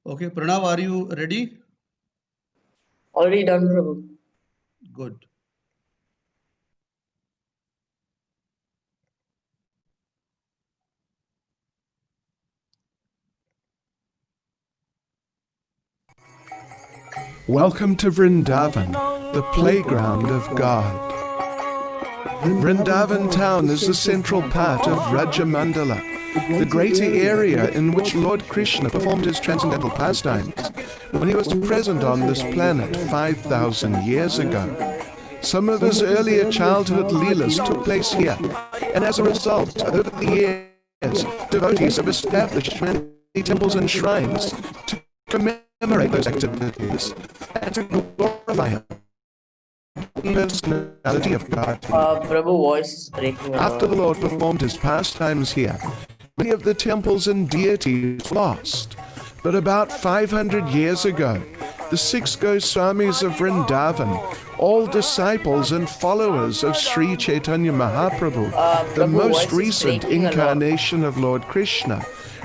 Okay, Pranav, are you ready? Already done, Prabhu. Good. Welcome to Vrindavan, the playground of God. Vrindavan town is the central part of Vraja Mandala, the greater area in which Lord Krishna performed his transcendental pastimes when he was present on this planet 5,000 years ago. Some of his earlier childhood Leelas took place here, and as a result, over the years, devotees have established many temples and shrines to commemorate those activities and to glorify him. Personality of God. Prabhu, voice is breaking. After the Lord performed his pastimes here, many of the temples and deities were lost. But about 500 years ago, the 6 Goswamis of Vrindavan, all disciples and followers of Sri Chaitanya Mahaprabhu, the most recent incarnation of Lord Krishna,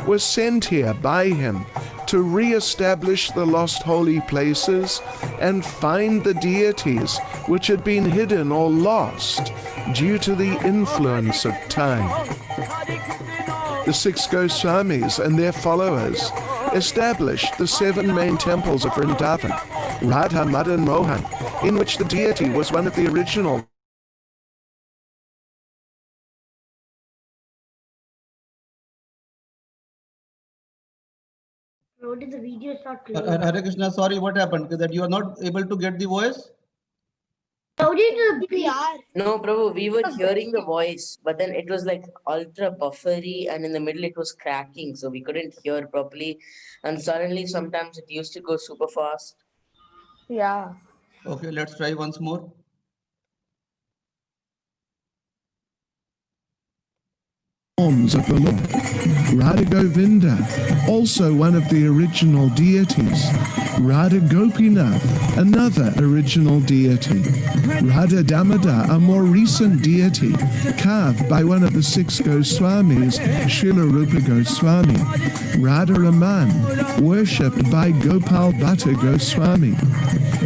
were sent here by him to re-establish the lost holy places and find the deities which had been hidden or lost due to the influence of time. The 6 Goswamis and their followers established the 7 main temples of Vrindavan, Radha, Madan, Mohan, in which the deity was one of the original How did the video start playing? Hare Krishna, sorry, what happened? That you are not able to get the voice? How did the PR? No, Prabhu, we were hearing the voice, but then it was like ultra buffery, and in the middle it was cracking, so we couldn't hear properly. And suddenly, sometimes it used to go super fast. Yeah. Okay, let's try once more. forms of the Lord. Radha Govinda, also one of the original deities. Radha Gopinath, another original deity. Radha Damodar, a more recent deity, carved by one of the 6 Goswamis, Srila Rupa Goswami. Radha Raman, worshipped by Gopal Bhatta Goswami.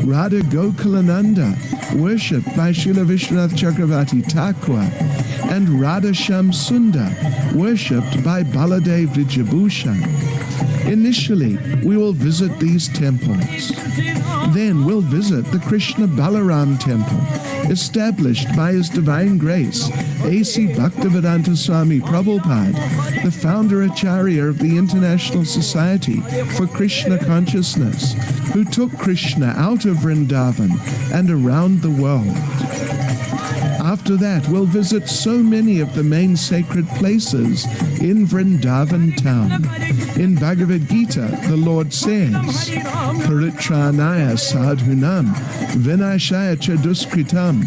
Radha Gokulananda, worshipped by Srila Vishwanath Chakravarti Thakur, and Radha Shamsunda, worshipped by Baladev Vijayabhushan. Initially, we will visit these temples. Then we'll visit the Krishna Balaram temple, established by His Divine Grace, A.C. Bhaktivedanta Swami Prabhupada, the founder Acharya of the International Society for Krishna Consciousness, who took Krishna out of Vrindavan and around the world. After that, we'll visit so many of the main sacred places in Vrindavan town. In Bhagavad Gita, the Lord says, Paritranaya sadhunam vinashaya chaduskritam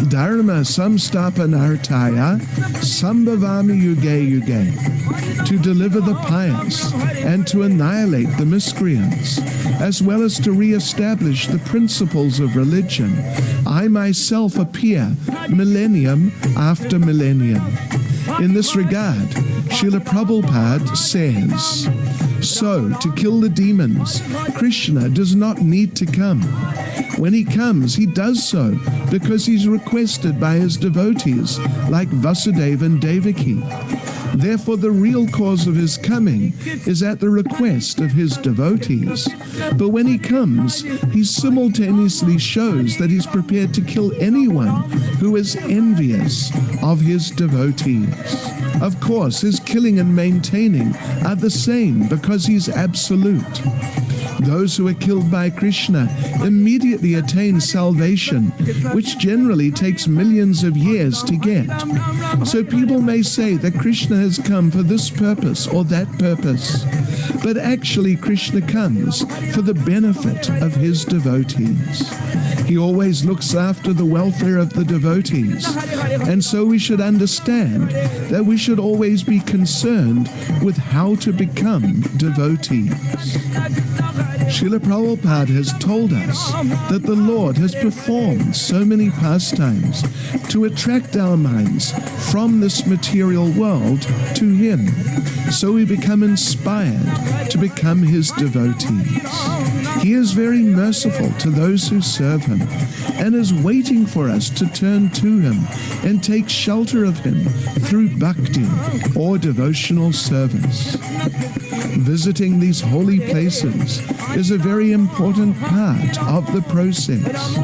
dharma samstapanartaya sambhavami yuge yuge. To deliver the pious and to annihilate the miscreants, as well as to re-establish the principles of religion, I myself appear millennium after millennium. In this regard, Srila Prabhupada says, so, to kill the demons, Krishna does not need to come. When he comes, he does so because he's requested by his devotees, like Vasudeva and Devaki. Therefore, the real cause of his coming is at the request of his devotees. But when he comes, he simultaneously shows that he's prepared to kill anyone who is envious of his devotees. Of course, his killing and maintaining are the same because he's absolute. Those who are killed by Krishna immediately attain salvation, which generally takes millions of years to get. So people may say that Krishna has come for this purpose or that purpose, but actually Krishna comes for the benefit of his devotees. He always looks after the welfare of the devotees, and so we should understand that we should always be concerned with how to become devotees. Srila Prabhupada has told us that the Lord has performed so many pastimes to attract our minds from this material world to Him, so we become inspired to become His devotees. He is very merciful to those who serve Him and is waiting for us to turn to Him and take shelter of Him through bhakti or devotional service. Visiting these holy places is a very important part of the process.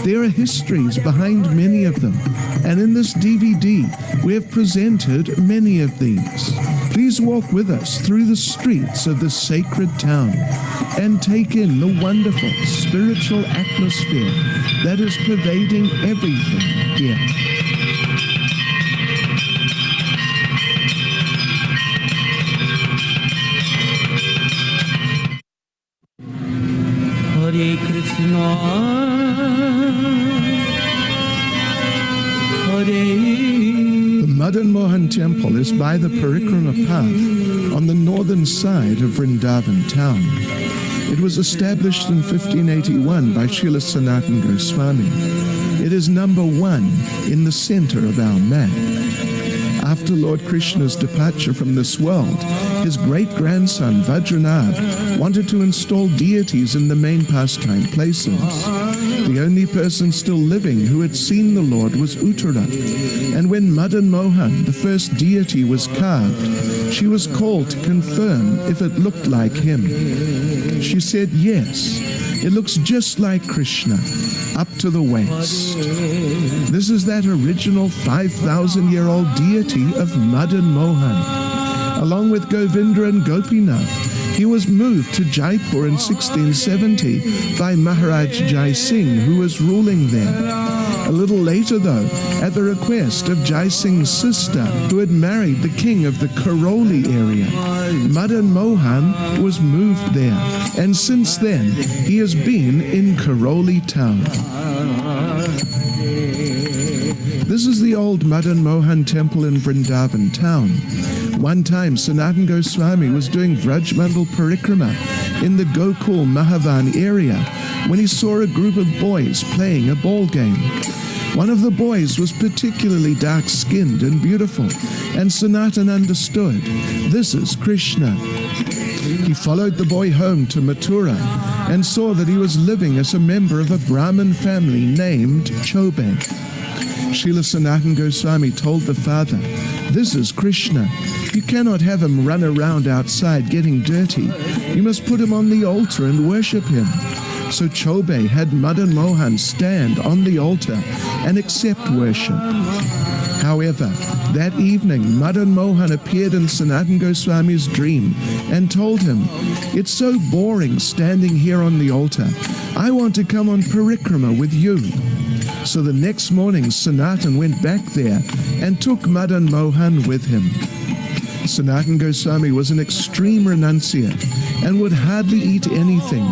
There are histories behind many of them, and in this DVD we have presented many of these. Please walk with us through the streets of this sacred town and take in the wonderful spiritual atmosphere that is pervading everything here. Hare Krishna, The Madan Mohan temple is by the Parikrama path on the northern side of Vrindavan town. It was established in 1581 by Srila Sanatana Goswami. It is number 1 in the center of our map. After Lord Krishna's departure from this world, his great-grandson Vajranath wanted to install deities in the main pastime places. The only person still living who had seen the Lord was Uttara, and when Madan Mohan, the first deity, was carved, she was called to confirm if it looked like him. She said, yes, it looks just like Krishna, up to the waist. This is that original 5,000-year-old deity of Madan Mohan. Along with Govinda and Gopinath, he was moved to Jaipur in 1670 by Maharaj Jai Singh, who was ruling there. A little later, though, at the request of Jai Singh's sister, who had married the king of the Karoli area, Madan Mohan was moved there, and since then he has been in Karoli town. This is the old Madan Mohan temple in Vrindavan town. One time Sanatana Goswami was doing Vrajmandal Parikrama in the Gokul Mahavan area when he saw a group of boys playing a ball game. One of the boys was particularly dark-skinned and beautiful, and Sanatana understood, this is Krishna. He followed the boy home to Mathura and saw that he was living as a member of a Brahmin family named Chobe. Srila Sanatana Goswami told the father, this is Krishna. You cannot have him run around outside getting dirty. You must put him on the altar and worship him. So Chobe had Madan Mohan stand on the altar and accept worship. However, that evening, Madan Mohan appeared in Sanatana Goswami's dream and told him, it's so boring standing here on the altar. I want to come on parikrama with you. So the next morning, Sanatana went back there and took Madan Mohan with him. Sanatana Goswami was an extreme renunciate and would hardly eat anything.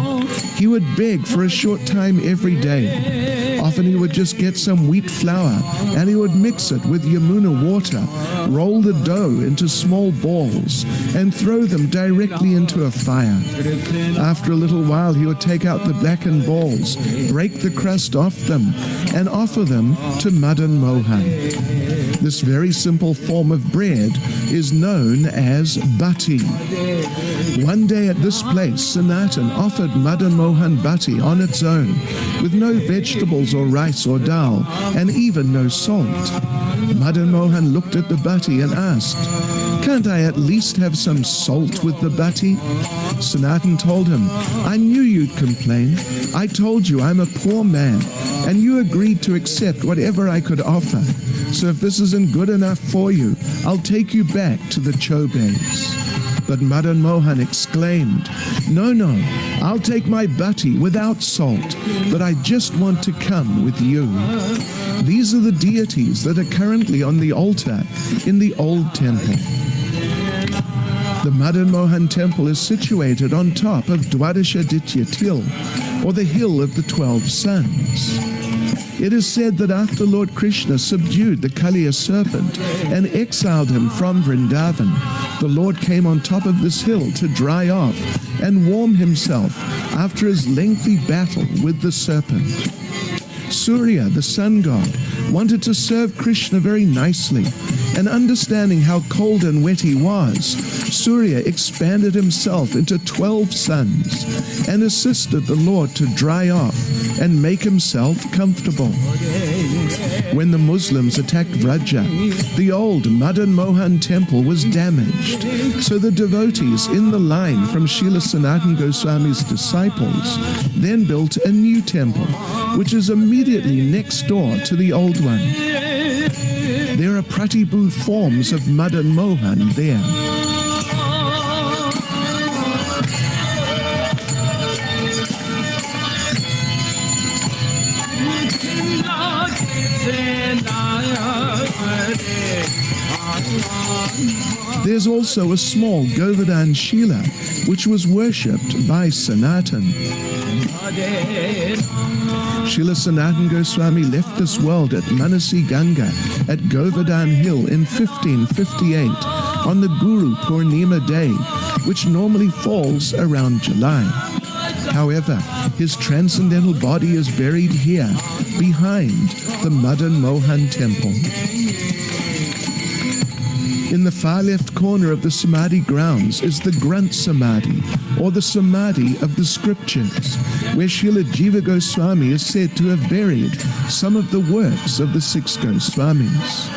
He would beg for a short time every day. Often he would just get some wheat flour and he would mix it with Yamuna water, roll the dough into small balls, and throw them directly into a fire. After a little while, he would take out the blackened balls, break the crust off them, and offer them to Madan Mohan. This very simple form of bread is known as bhati. One day at this place, Sanatana offered Madan Mohan bhati on its own, with no vegetables or rice or dal, and even no salt. Madan Mohan looked at the bhati and asked, can't I at least have some salt with the bhati? Sanatana told him, I knew you'd complain. I told you I'm a poor man, and you agreed to accept whatever I could offer. So if this isn't good enough for you, I'll take you back to the Chobes. But Madan Mohan exclaimed, no, I'll take my bhati without salt, but I just want to come with you. These are the deities that are currently on the altar in the old temple. The Madan Mohan temple is situated on top of Dwadashaditya Till, or the Hill of the 12 Suns. It is said that after Lord Krishna subdued the Kaliya serpent and exiled him from Vrindavan, the Lord came on top of this hill to dry off and warm himself after his lengthy battle with the serpent. Surya, the sun god, wanted to serve Krishna very nicely, and understanding how cold and wet he was, Surya expanded himself into 12 suns and assisted the Lord to dry off and make himself comfortable. When the Muslims attacked Vraja, the old Madan Mohan temple was damaged, so the devotees in the line from Srila Sanatana Goswami's disciples then built a new temple, which is immediately next door to the old one. There are Pratibhu forms of Madan Mohan there. There's also a small Govardhan Shila, which was worshipped by Sanatan. Srila Sanatana Goswami left this world at Manasi Ganga at Govardhan Hill in 1558 on the Guru Purnima day, which normally falls around July. However, his transcendental body is buried here, behind the Madan Mohan temple. In the far left corner of the Samadhi grounds is the Granth Samadhi, or the Samadhi of the Scriptures, where Srila Jiva Goswami is said to have buried some of the works of the 6 Goswamis.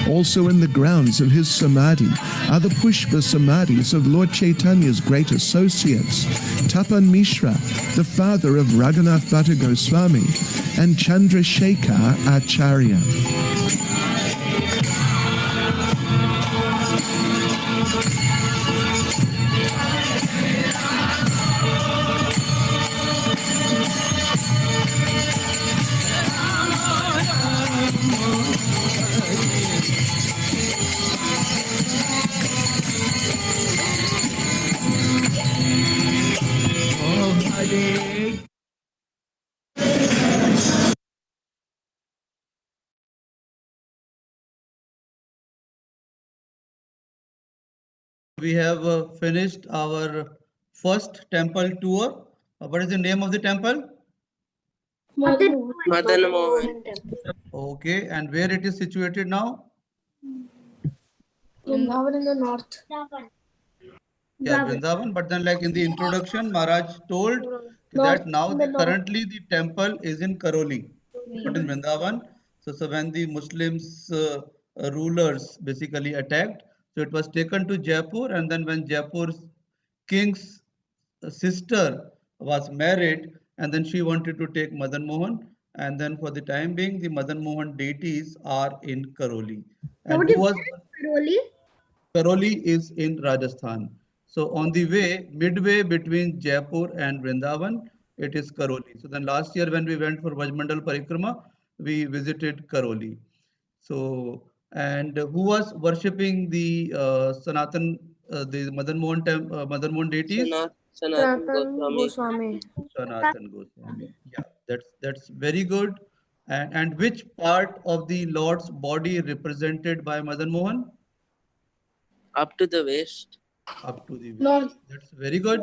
Also in the grounds of his Samadhi are the Pushpa Samadhis of Lord Chaitanya's great associates, Tapan Mishra, the father of Raghunath Bhatta Goswami, and Chandrasekhar Acharya. We have finished our first temple tour. What is the name of the temple? Madan Mohan. Okay, and where it is situated now? Vrindavan in the north. Yeah, Vrindavan. But then, like in the introduction, Maharaj told that now currently the temple is in Karoli, not in Vrindavan. So when the Muslims rulers basically attacked, so it was taken to Jaipur, and then when Jaipur's king's sister was married, and then she wanted to take Madan Mohan, and then for the time being, the Madan Mohan deities are in Karoli. And who was Karoli? Karoli is in Rajasthan. So on the way, midway between Jaipur and Vrindavan, it is Karoli. So then last year when we went for Vajmandal Parikrama, we visited Karoli. So, and who was worshipping the the Madan Mohan deities? Sanatana Goswami. Sanatana Goswami. Yeah, that's very good. And which part of the Lord's body represented by Madan Mohan? Up to the waist. Up to the waist. No. That's very good.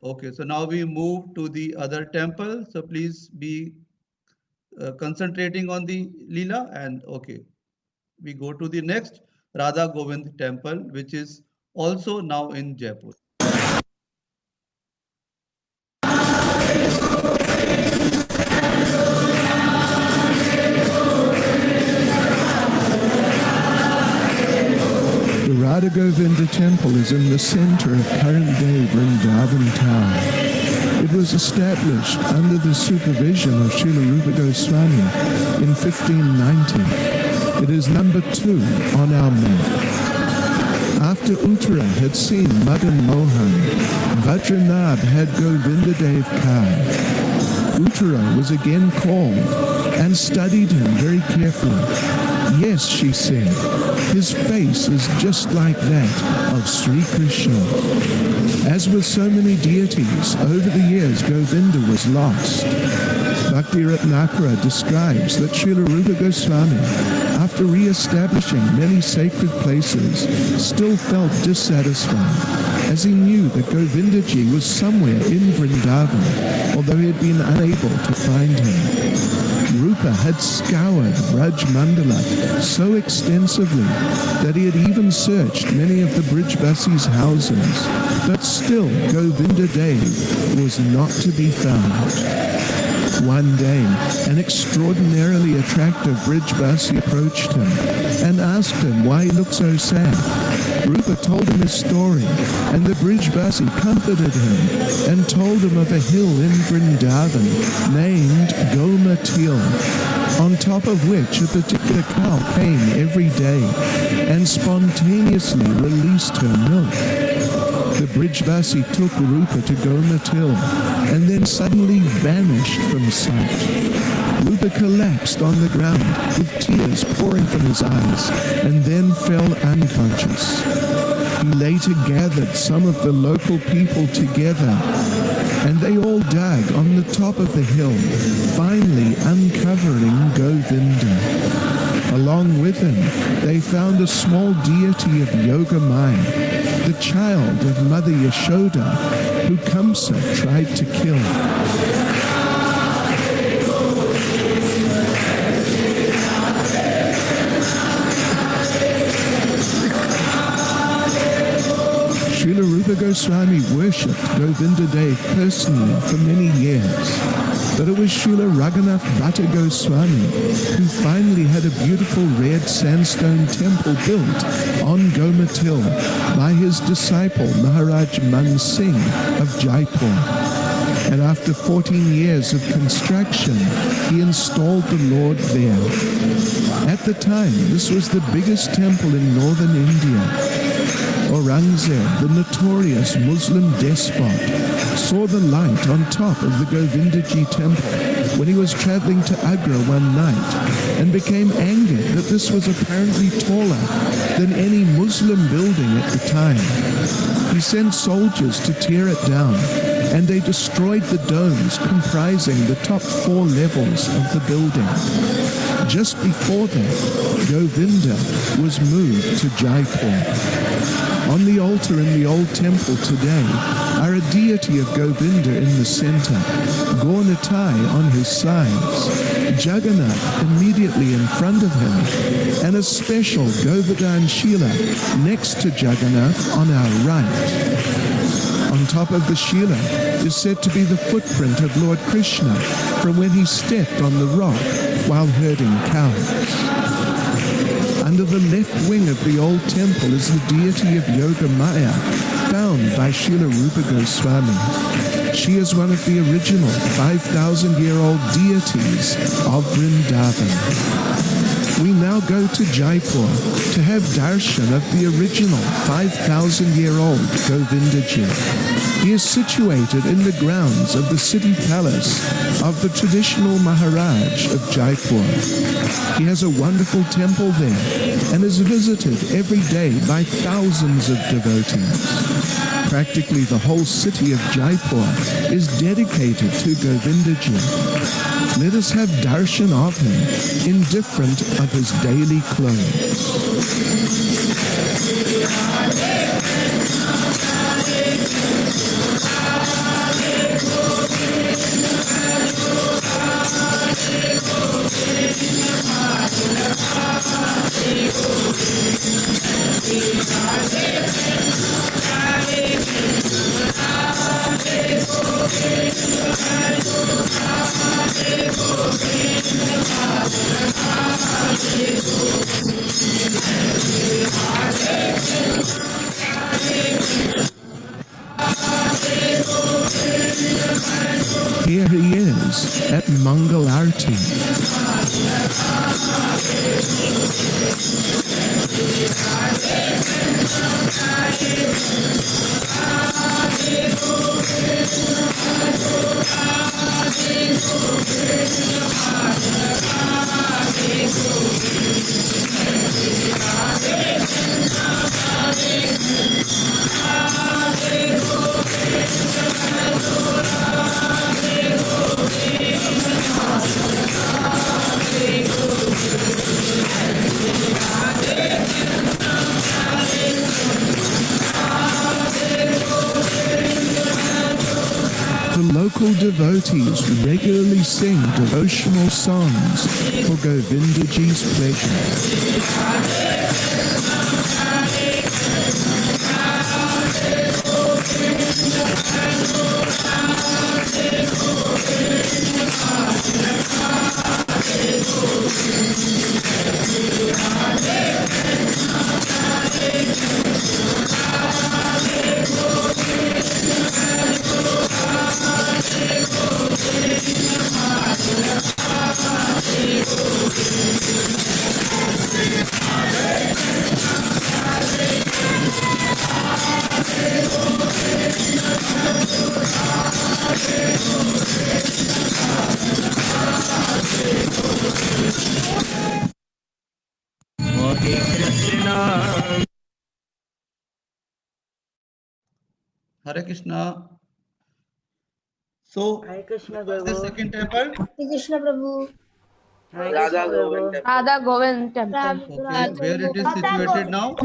Okay, so now we move to the other temple. So please be concentrating on the Lila, and okay, we go to the next Radha Govind temple, which is also now in Jaipur. The Radha Govinda temple is in the center of current-day Vrindavan town. It was established under the supervision of Srila Rupa Goswami in 1590. It is number 2 on our map. After Uttara had seen Madan Mohan, Vajranabh had Govinda Dev Kai. Uttara was again called and studied him very carefully. Yes, she said, his face is just like that of Sri Krishna. As with so many deities, over the years Govinda was lost. Bhakti Ratnakara describes that Srila Rupa Goswami, after re-establishing many sacred places, still felt dissatisfied, as he knew that Govindaji was somewhere in Vrindavan, although he had been unable to find him. Rupa had scoured Vraj Mandala so extensively that he had even searched many of the Brijbasis' houses, but still Govinda Dev was not to be found. One day, an extraordinarily attractive Brijbasi approached him and asked him why he looked so sad. Rupa told him his story, and the Brijbasi comforted him and told him of a hill in Vrindavan named Gomatil, on top of which a particular cow came every day and spontaneously released her milk. The Brijbasi took Rupa to Gomatil and then suddenly vanished from sight. Rupa collapsed on the ground with tears pouring from his eyes and then fell unconscious. He later gathered some of the local people together and they all dug on the top of the hill, finally uncovering Govinda. Along with him, they found a small deity of Yoga Maya, the child of Mother Yashoda, who Kamsa tried to kill. Srila Rupa Goswami worshipped Govinda Dev personally for many years, but it was Srila Raghunath Bhatta Goswami who finally had a beautiful red sandstone temple built on Gomatil by his disciple Maharaj Man Singh of Jaipur. And after 14 years of construction, he installed the Lord there. At the time, this was the biggest temple in northern India. Aurangzeb, the notorious Muslim despot, saw the light on top of the Govindaji temple when he was traveling to Agra one night and became angered that this was apparently taller than any Muslim building at the time. He sent soldiers to tear it down, and they destroyed the domes comprising the top 4 levels of the building. Just before that, Govinda was moved to Jaipur. On the altar in the old temple today are a deity of Govinda in the center, Gaur-Nitai on his sides, Jagannath immediately in front of him, and a special Govardhan Shila next to Jagannath on our right. On top of the Shila is said to be the footprint of Lord Krishna from when he stepped on the rock while herding cows. Under the left wing of the old temple is the deity of Yoga Maya, found by Srila Rupa Goswami. She is one of the original 5,000-year-old deities of Vrindavan. We now go to Jaipur to have darshan of the original 5,000-year-old Govindaji. He is situated in the grounds of the city palace of the traditional Maharaj of Jaipur. He has a wonderful temple there and is visited every day by thousands of devotees. Practically the whole city of Jaipur is dedicated to Govindaji. Let us have darshan of him in different of his daily clothes. Here he is at Mangal Arti. The local devotees regularly sing devotional songs for Govindaji's pleasure. Hare Krishna. So, Hare Krishna, what was the Prabhu. second temple? Hare Krishna Prabhu. Radha Govind temple. Radha Govind Temple. Okay, where it is situated now?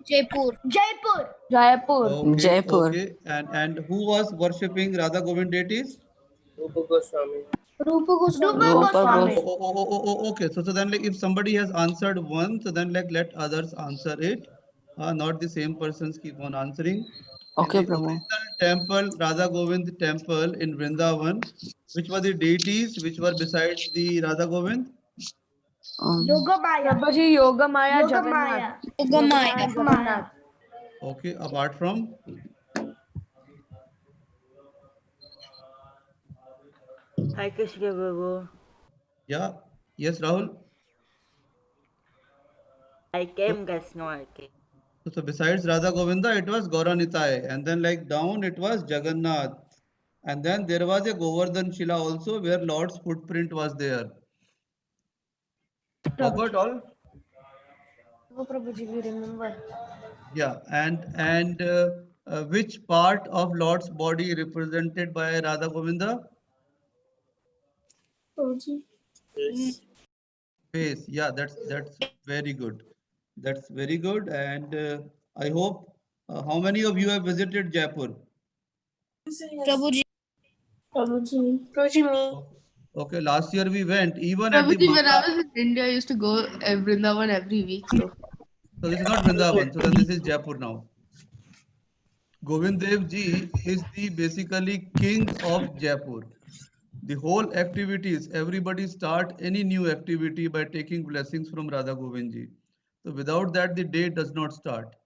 Jaipur. Jaipur. Jaipur. Okay, Jaipur. okay. And who was worshipping Radha Govind deities? Rupa Goswami. Rupa Goswami. Rupa Oh, Goswami. okay. So then like if somebody has answered one, so then like let others answer it. Not the same persons keep on answering. Okay, In the Prabhu. original temple, Radha Govind temple in Vrindavan, which were the deities which were besides the Radha Govind? Yogamaya. Prabhuji, Yogamaya, Yogamaya. Jagannath. Jagannath. Okay, apart from Hare Krishna, Prabhu. yeah, yes, Rahul. I came just now. I came. So besides Radha Govinda, it was Gauranitai, and then like down it was Jagannath, and then there was a Govardhan Shila also where Lord's footprint was there. Forgot all? Oh, Prabhuji, we remember. Yeah, and which part of Lord's body represented by Radha Govinda? Prabhuji. Face. Yeah, that's very good. That's very good, and I hope. How many of you have visited Jaipur? Prabhuji. Prabhuji. Prabhuji. Okay, last year we went even at the Prabhuji, when I Mangla. was in India, I used to go Vrindavan every week. So this is not Vrindavan. So then this is Jaipur now. Govind Dev Ji is the basically king of Jaipur. The whole activities, everybody start any new activity by taking blessings from Radha Govind Ji. So without that, the day does not start.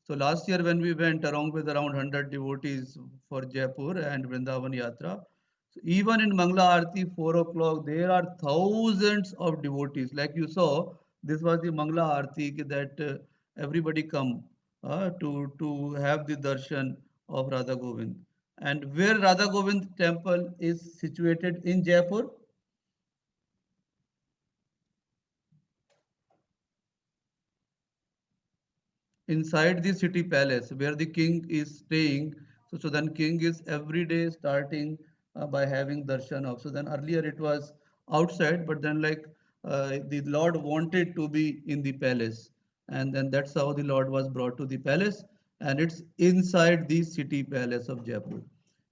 So last year when we went along with around 100 devotees for Jaipur and Vrindavan Yatra, so even in Mangla Aarti 4 o'clock, there are thousands of devotees. Like you saw, this was the Mangla Aarti that everybody come to have the darshan of Radha Govind. And where Radha Govind temple is situated in Jaipur? Inside the city palace where the king is staying. So then king is every day starting by having darshan of. So then earlier it was outside, but then like the Lord wanted to be in the palace. And then that's how the Lord was brought to the palace. And it's inside the city palace of Jaipur.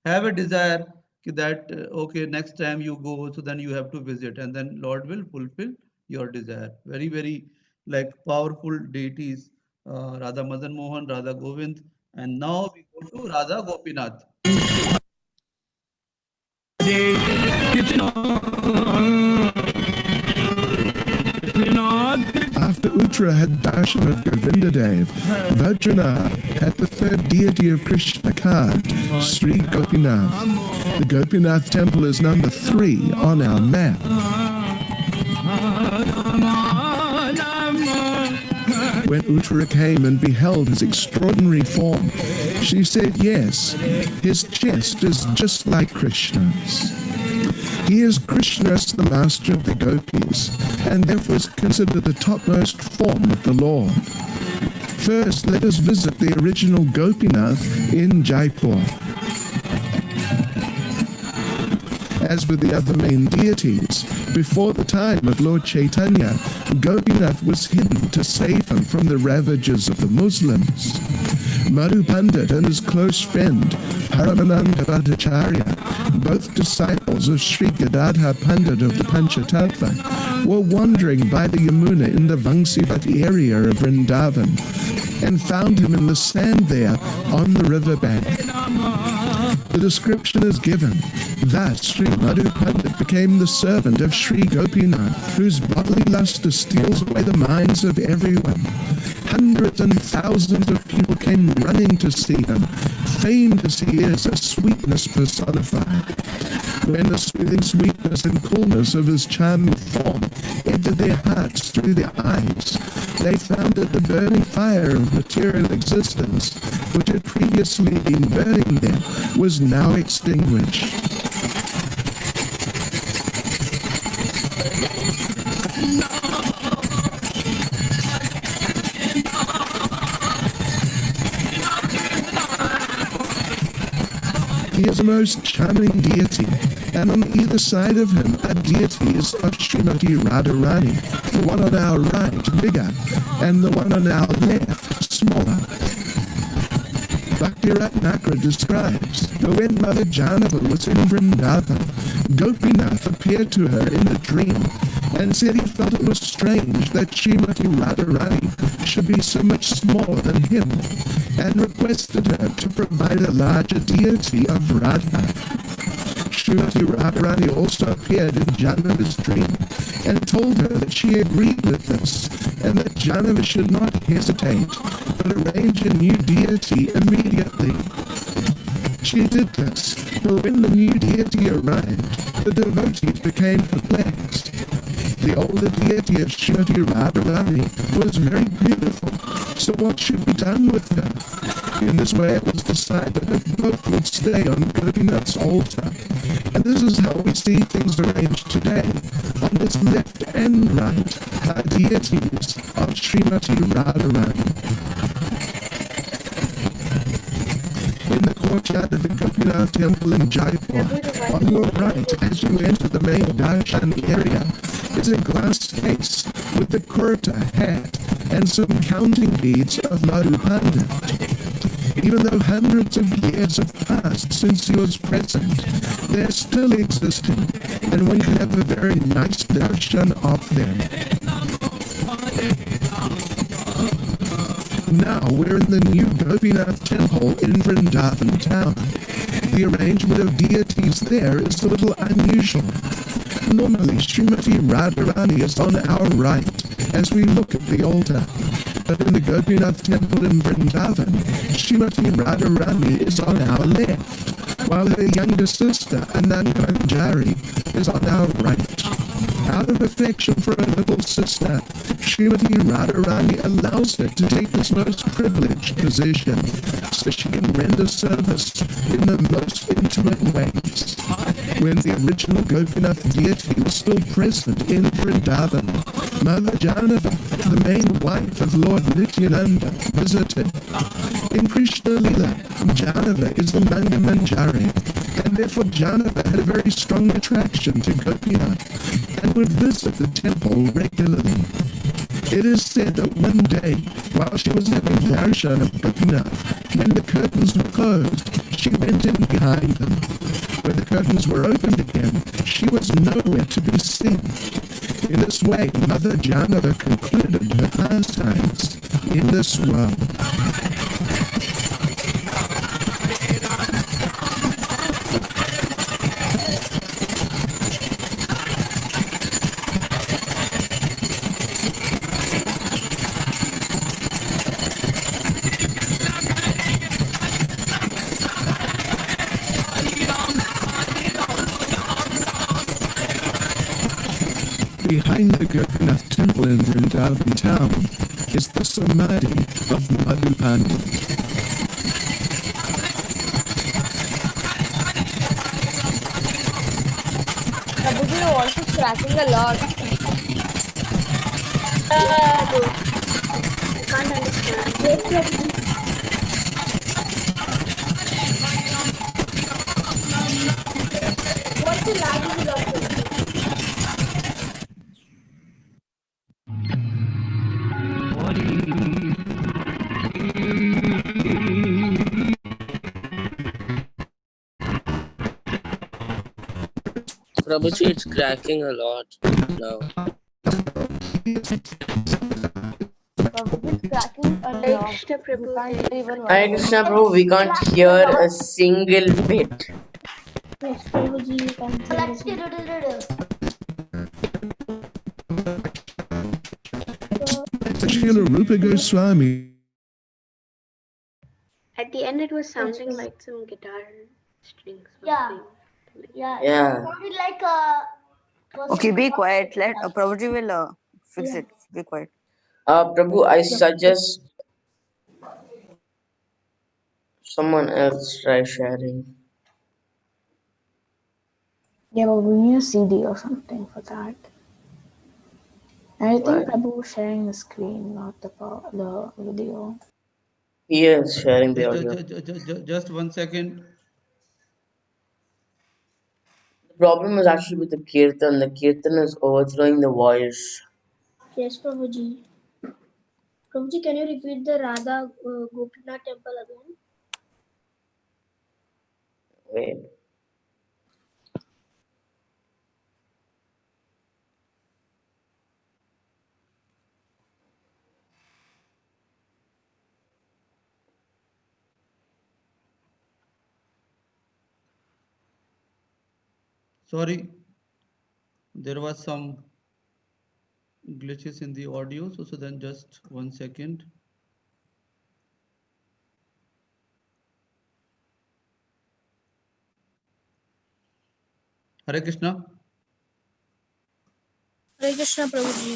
Have a desire that, okay, next time you go, so then you have to visit. And then Lord will fulfill your desire. Very, very like powerful deities Radha Madan Mohan, Radha Govind, and now we go to Radha Gopinath. After Uttara had darshan of Govindadev, Vajranath had the third deity of Krishna card, Sri Gopinath. The Gopinath temple is number 3 on our map. When Uttara came and beheld his extraordinary form, she said, yes, his chest is just like Krishna's. He is Krishnas, the master of the gopis, and therefore is considered the topmost form of the Lord. First, let us visit the original Gopinath in Jaipur. As with the other main deities, before the time of Lord Chaitanya, Gopinath was hidden to save him from the ravages of the Muslims. Madhu Pandit and his close friend Paramananda Bhattacharya, both disciples of Sri Gadadhar Pandit of the Panchatattva, were wandering by the Yamuna in the Vangsivati area of Vrindavan and found him in the sand there on the riverbank. The description is given. Thus, Sri Madhu Pandit became the servant of Sri Gopinath, whose bodily luster steals away the minds of everyone. Hundreds and thousands of people came running to see him, famed as he is a sweetness personified. When the soothing sweetness and coolness of his charming form entered their hearts through their eyes, they found that the burning fire of material existence, which had previously been burning them, was now extinguished. He is a most charming deity, and on either side of him are deities of Srimati Radharani, the one on our right bigger, and the one on our left smaller. Bhakti Ratnakara describes that when Mother Janava was in Vrindavan, Gopinath appeared to her in a dream and said he felt it was strange that Srimati Radharani should be so much smaller than him, and requested her to provide a larger deity of Radha. Srimati Radharani also appeared in Janava's dream and told her that she agreed with this and that Janava should not hesitate but arrange a new deity immediately. She did this, but when the new deity arrived, the devotees became perplexed. The older deity of Srimati Radharani was very beautiful, so what should be done with her? In this way it was decided that both would stay on Gopinath's altar, and this is how we see things arranged today. On its left and right are deities of Srimati Radharani. In the courtyard of the Gopinath temple in Jaipur, on your right as you enter the main darshan area, is a glass case with the kurta hat and some counting beads of Madhu Pandit. Even though hundreds of years have passed since he was present, they are still existing, and one can have a very nice darshan of them. Now we're in the new Gopinath temple in Vrindavan town. The arrangement of deities there is a little unusual. Normally, Srimati Radharani is on our right as we look at the altar. But in the Gopinath temple in Vrindavan, Srimati Radharani is on our left, while her younger sister, Ananda Manjari, is on our right. Out of affection for her little sister, Srimati Radharani allows her to take this most privileged position, so she can render service in the most intimate ways. When the original Gopinath deity was still present in Vrindavan, Mother Janava, the main wife of Lord Nityananda, visited. In Krishna Lila, Janava is the Nanda Manjari, and therefore Janava had a very strong attraction to Gopinath and would visit the temple regularly. It is said that one day, while she was having darshan of Gopinath, when the curtains were closed, she went in behind them. When the curtains were opened again, she was nowhere to be seen. In this way, Mother Janava concluded her pastimes in this world. Behind the Gopinath temple in Vrindavan town is the Samadhi of Madhu Pandit. Prabhuji, your voice is cracking a lot. I can't understand. Yes. What's the language of it? Prabhuji, it's cracking a lot now. It's cracking a lot. Krishna You Prabhu. can't even Hare Krishna Prabhu, we can't hear a single bit. Yes, Prabhuji, you can hear Let's get it. Srila Rupa Goswami. At the end, it was sounding like some guitar strings. Yeah. Yeah. Sounded like a person. Okay, be quiet. Let Prabhuji will fix Yeah. it. Be quiet. Prabhu, I suggest someone else try sharing. Yeah, but we need a CD or something for that. I think Right. Prabhu was sharing the screen, not the video. He is sharing the audio. Just 1 second. The problem is actually with the kirtan. The kirtan is overthrowing the voice. Yes, Prabhuji. Prabhuji, can you repeat the Radha Gopinath temple again? Wait. Sorry, there was some glitches in the audio. So then just 1 second. Hare Krishna. Hare Krishna, Prabhuji.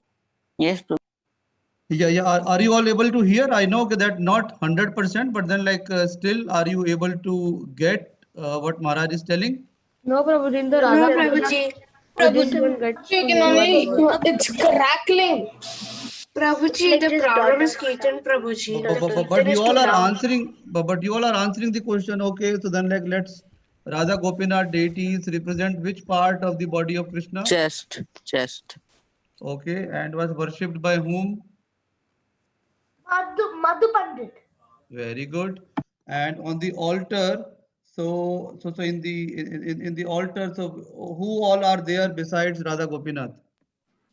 Yes, Prabhuji. Yeah. Are you all able to hear? I know that not 100%, but then still, are you able to get what Maharaj is telling? No, Prabhuji, in the No, Radha Prabhuji. I didn't even get to hear what he was. It's crackling. Prabhuji, the problem is Kirtan, Prabhuji. The But Kirtan is you too all are loud. answering. But you all are answering the question. Okay, so then let's Radha Gopinath deities represent which part of the body of Krishna? Chest. Okay, and was worshipped by whom? Madhu Pandit. Very good. And on the altar, so in the altar, so who all are there besides Radha Gopinath?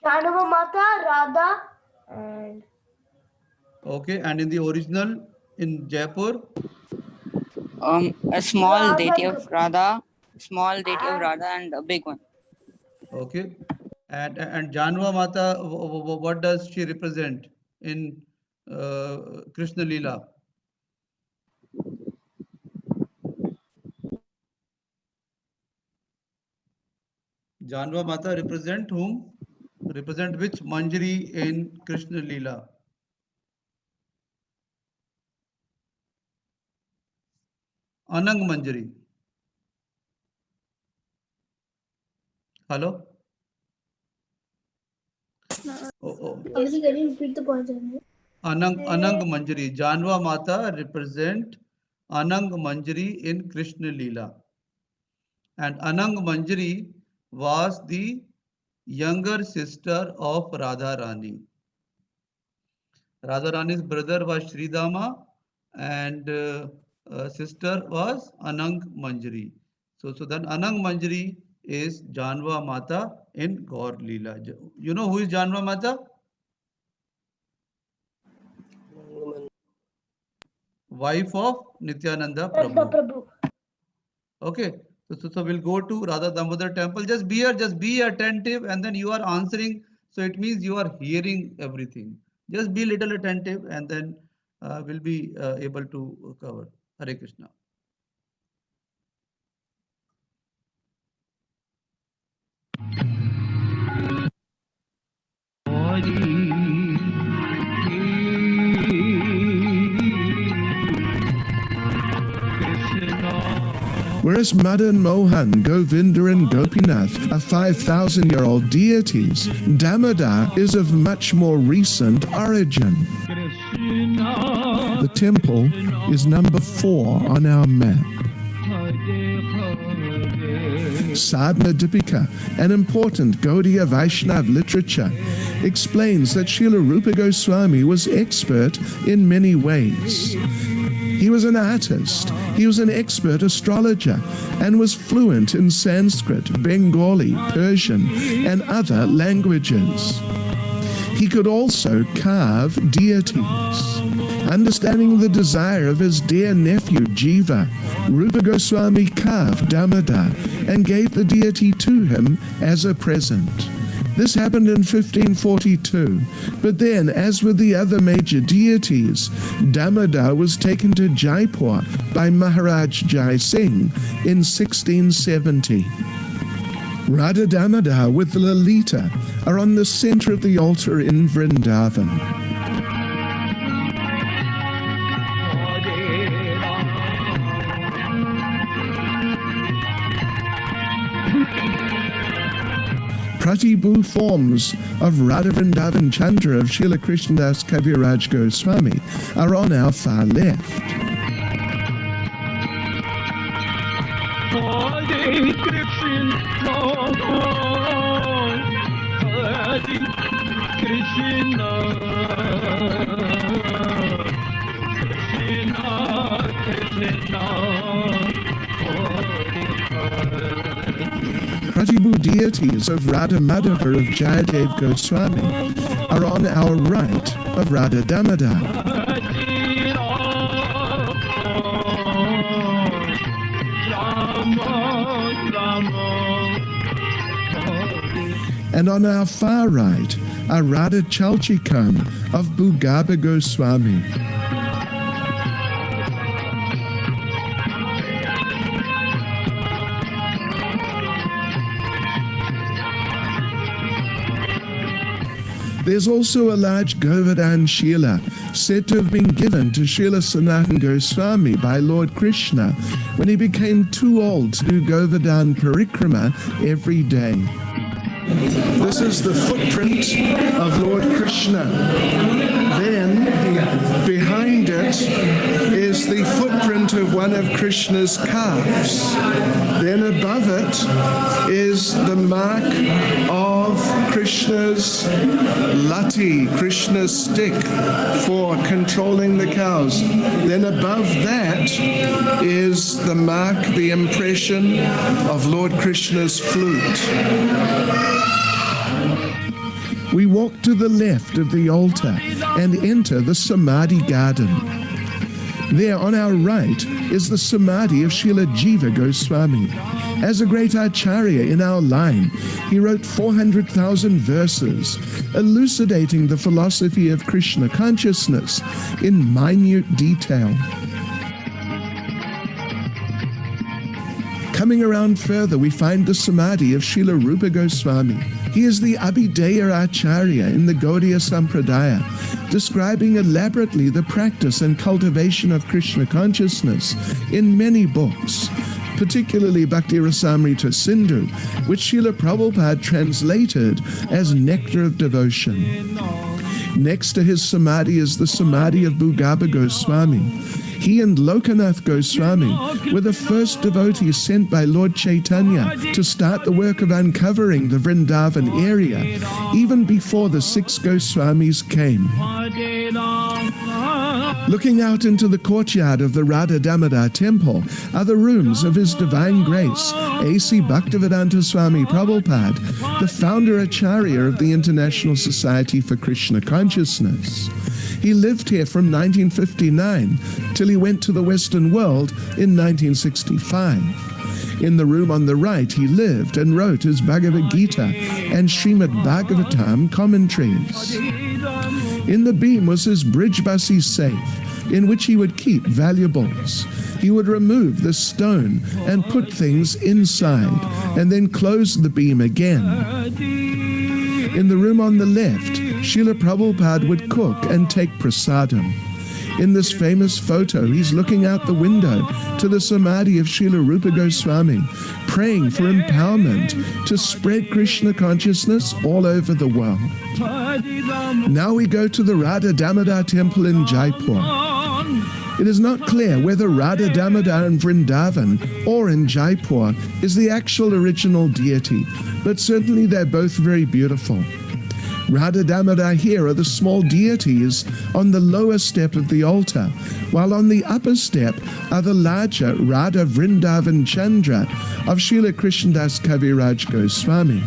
Janava Mata, Radha, and Okay, and in the original in Jaipur, A small Radha deity of Radha, and a big one. okay, and Janva Mata, what does she represent in Krishna Lila? Janva Mata represent whom? Represent which Manjari in Krishna Lila? Anang Manjari. Hello? Prabhuji, can you repeat the points again? Anang Manjari. Janva Mata represent Anang Manjari in Krishna Lila. And Anang Manjari was the younger sister of Radha Rani. Radha Rani's brother was Sridama and sister was Anang Manjari. So then Anang Manjari is Janva Mata in Gaur Leela. You know who is Janva Mata? Wife of Nityananda Prabhu. Okay, so we'll go to Radha Damodar temple. Just be attentive, and then you are answering. So it means you are hearing everything. Just be little attentive, and then we'll be able to cover. Hare Krishna. Whereas Madan Mohan, Govinda and Gopinath are 5,000-year-old deities, Damodar is of much more recent origin. The temple is number 4 on our map. Sadhana Dipika, an important Gaudiya Vaishnav literature, explains that Srila Rupa Goswami was expert in many ways. He was an artist He was an expert astrologer and was fluent in Sanskrit, Bengali, Persian, and other languages. He could also carve deities. Understanding the desire of his dear nephew Jiva, Rupa Goswami carved Damodar and gave the deity to him as a present. This happened in 1542, but then, as with the other major deities, Damodar was taken to Jaipur by Maharaj Jai Singh in 1670. Radha Damodar with Lalita are on the center of the altar in Vrindavan. Pratibhu forms of Radha Vrindavan Chandra of Srila Krishnadas Kaviraj Goswami are on our far left. Hare Krishna, Pratibhu deities of Radha Madhava of Jayadev Goswami are on our right of Radha Damodar. And on our far right are Radha Chalchikam of Bhugaba Goswami. There's also a large Govardhan Shila said to have been given to Srila Sanatana Goswami by Lord Krishna when he became too old to do Govardhan Parikrama every day. This is the footprint of Lord Krishna. Then, behind it is the footprint of one of Krishna's calves. Then above it is the mark of Krishna's lati, Krishna's stick for controlling the cows. Then above that is the mark, the impression of Lord Krishna's flute. We walk to the left of the altar and enter the Samadhi garden. There on our right is the Samadhi of Srila Jiva Goswami. As a great Acharya in our line, he wrote 400,000 verses, elucidating the philosophy of Krishna consciousness in minute detail. Coming around further, we find the Samadhi of Srila Rupa Goswami. He is the Abhideya Acharya in the Gaudiya Sampradaya, describing elaborately the practice and cultivation of Krishna consciousness in many books, particularly Bhakti Rasamrita Sindhu, which Srila Prabhupada translated as Nectar of Devotion. Next to his Samadhi is the Samadhi of Bhugaba Goswami. He and Lokanath Goswami were the first devotees sent by Lord Chaitanya to start the work of uncovering the Vrindavan area, even before the 6 Goswamis came. Looking out into the courtyard of the Radha Damodar temple are the rooms of His Divine Grace, A.C. Bhaktivedanta Swami Prabhupada, the founder Acharya of the International Society for Krishna Consciousness. He lived here from 1959 till he went to the Western world in 1965. In the room on the right, he lived and wrote his Bhagavad Gita and Srimad Bhagavatam commentaries. In the beam was his Brijbasi safe, in which he would keep valuables. He would remove the stone and put things inside, and then close the beam again. In the room on the left, Srila Prabhupada would cook and take prasadam. In this famous photo, he's looking out the window to the Samadhi of Srila Rupa Goswami, praying for empowerment to spread Krishna consciousness all over the world. Now we go to the Radha Damodar temple in Jaipur. It is not clear whether Radha Damodar in Vrindavan or in Jaipur is the actual original deity, but certainly they're both very beautiful. Radha Damodar here are the small deities on the lower step of the altar, while on the upper step are the larger Radha Vrindavan Chandra of Srila Krishnadas Kaviraj Goswami.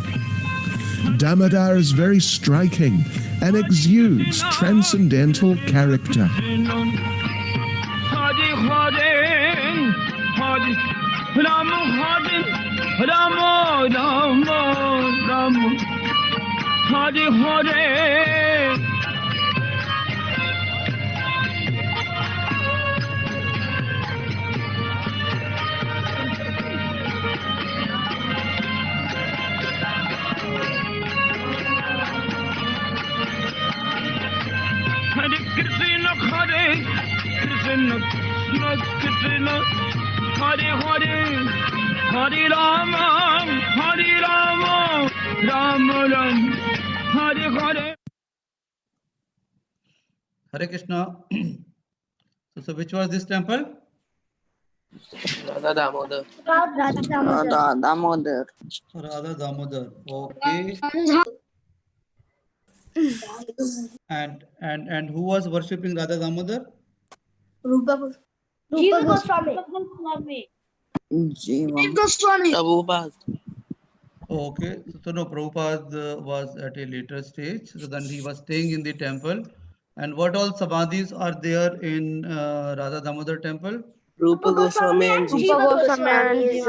Damodar is very striking and exudes transcendental character. Hare Hare Krishna Krishna Hare Hare Hare Rama Rama Ram Hare Hare. Hare Krishna. So which was this temple? Radha Damodar. Damodar. Radha Damodar. Okay. And who was worshipping Radha Damodar? Rupa Goswami. Prabhupada. Okay. So no, Prabhupada was at a later stage. So then he was staying in the temple. And what all samadhis are there in Radha Damodar temple? Rupa Goswami and Jiva Goswami.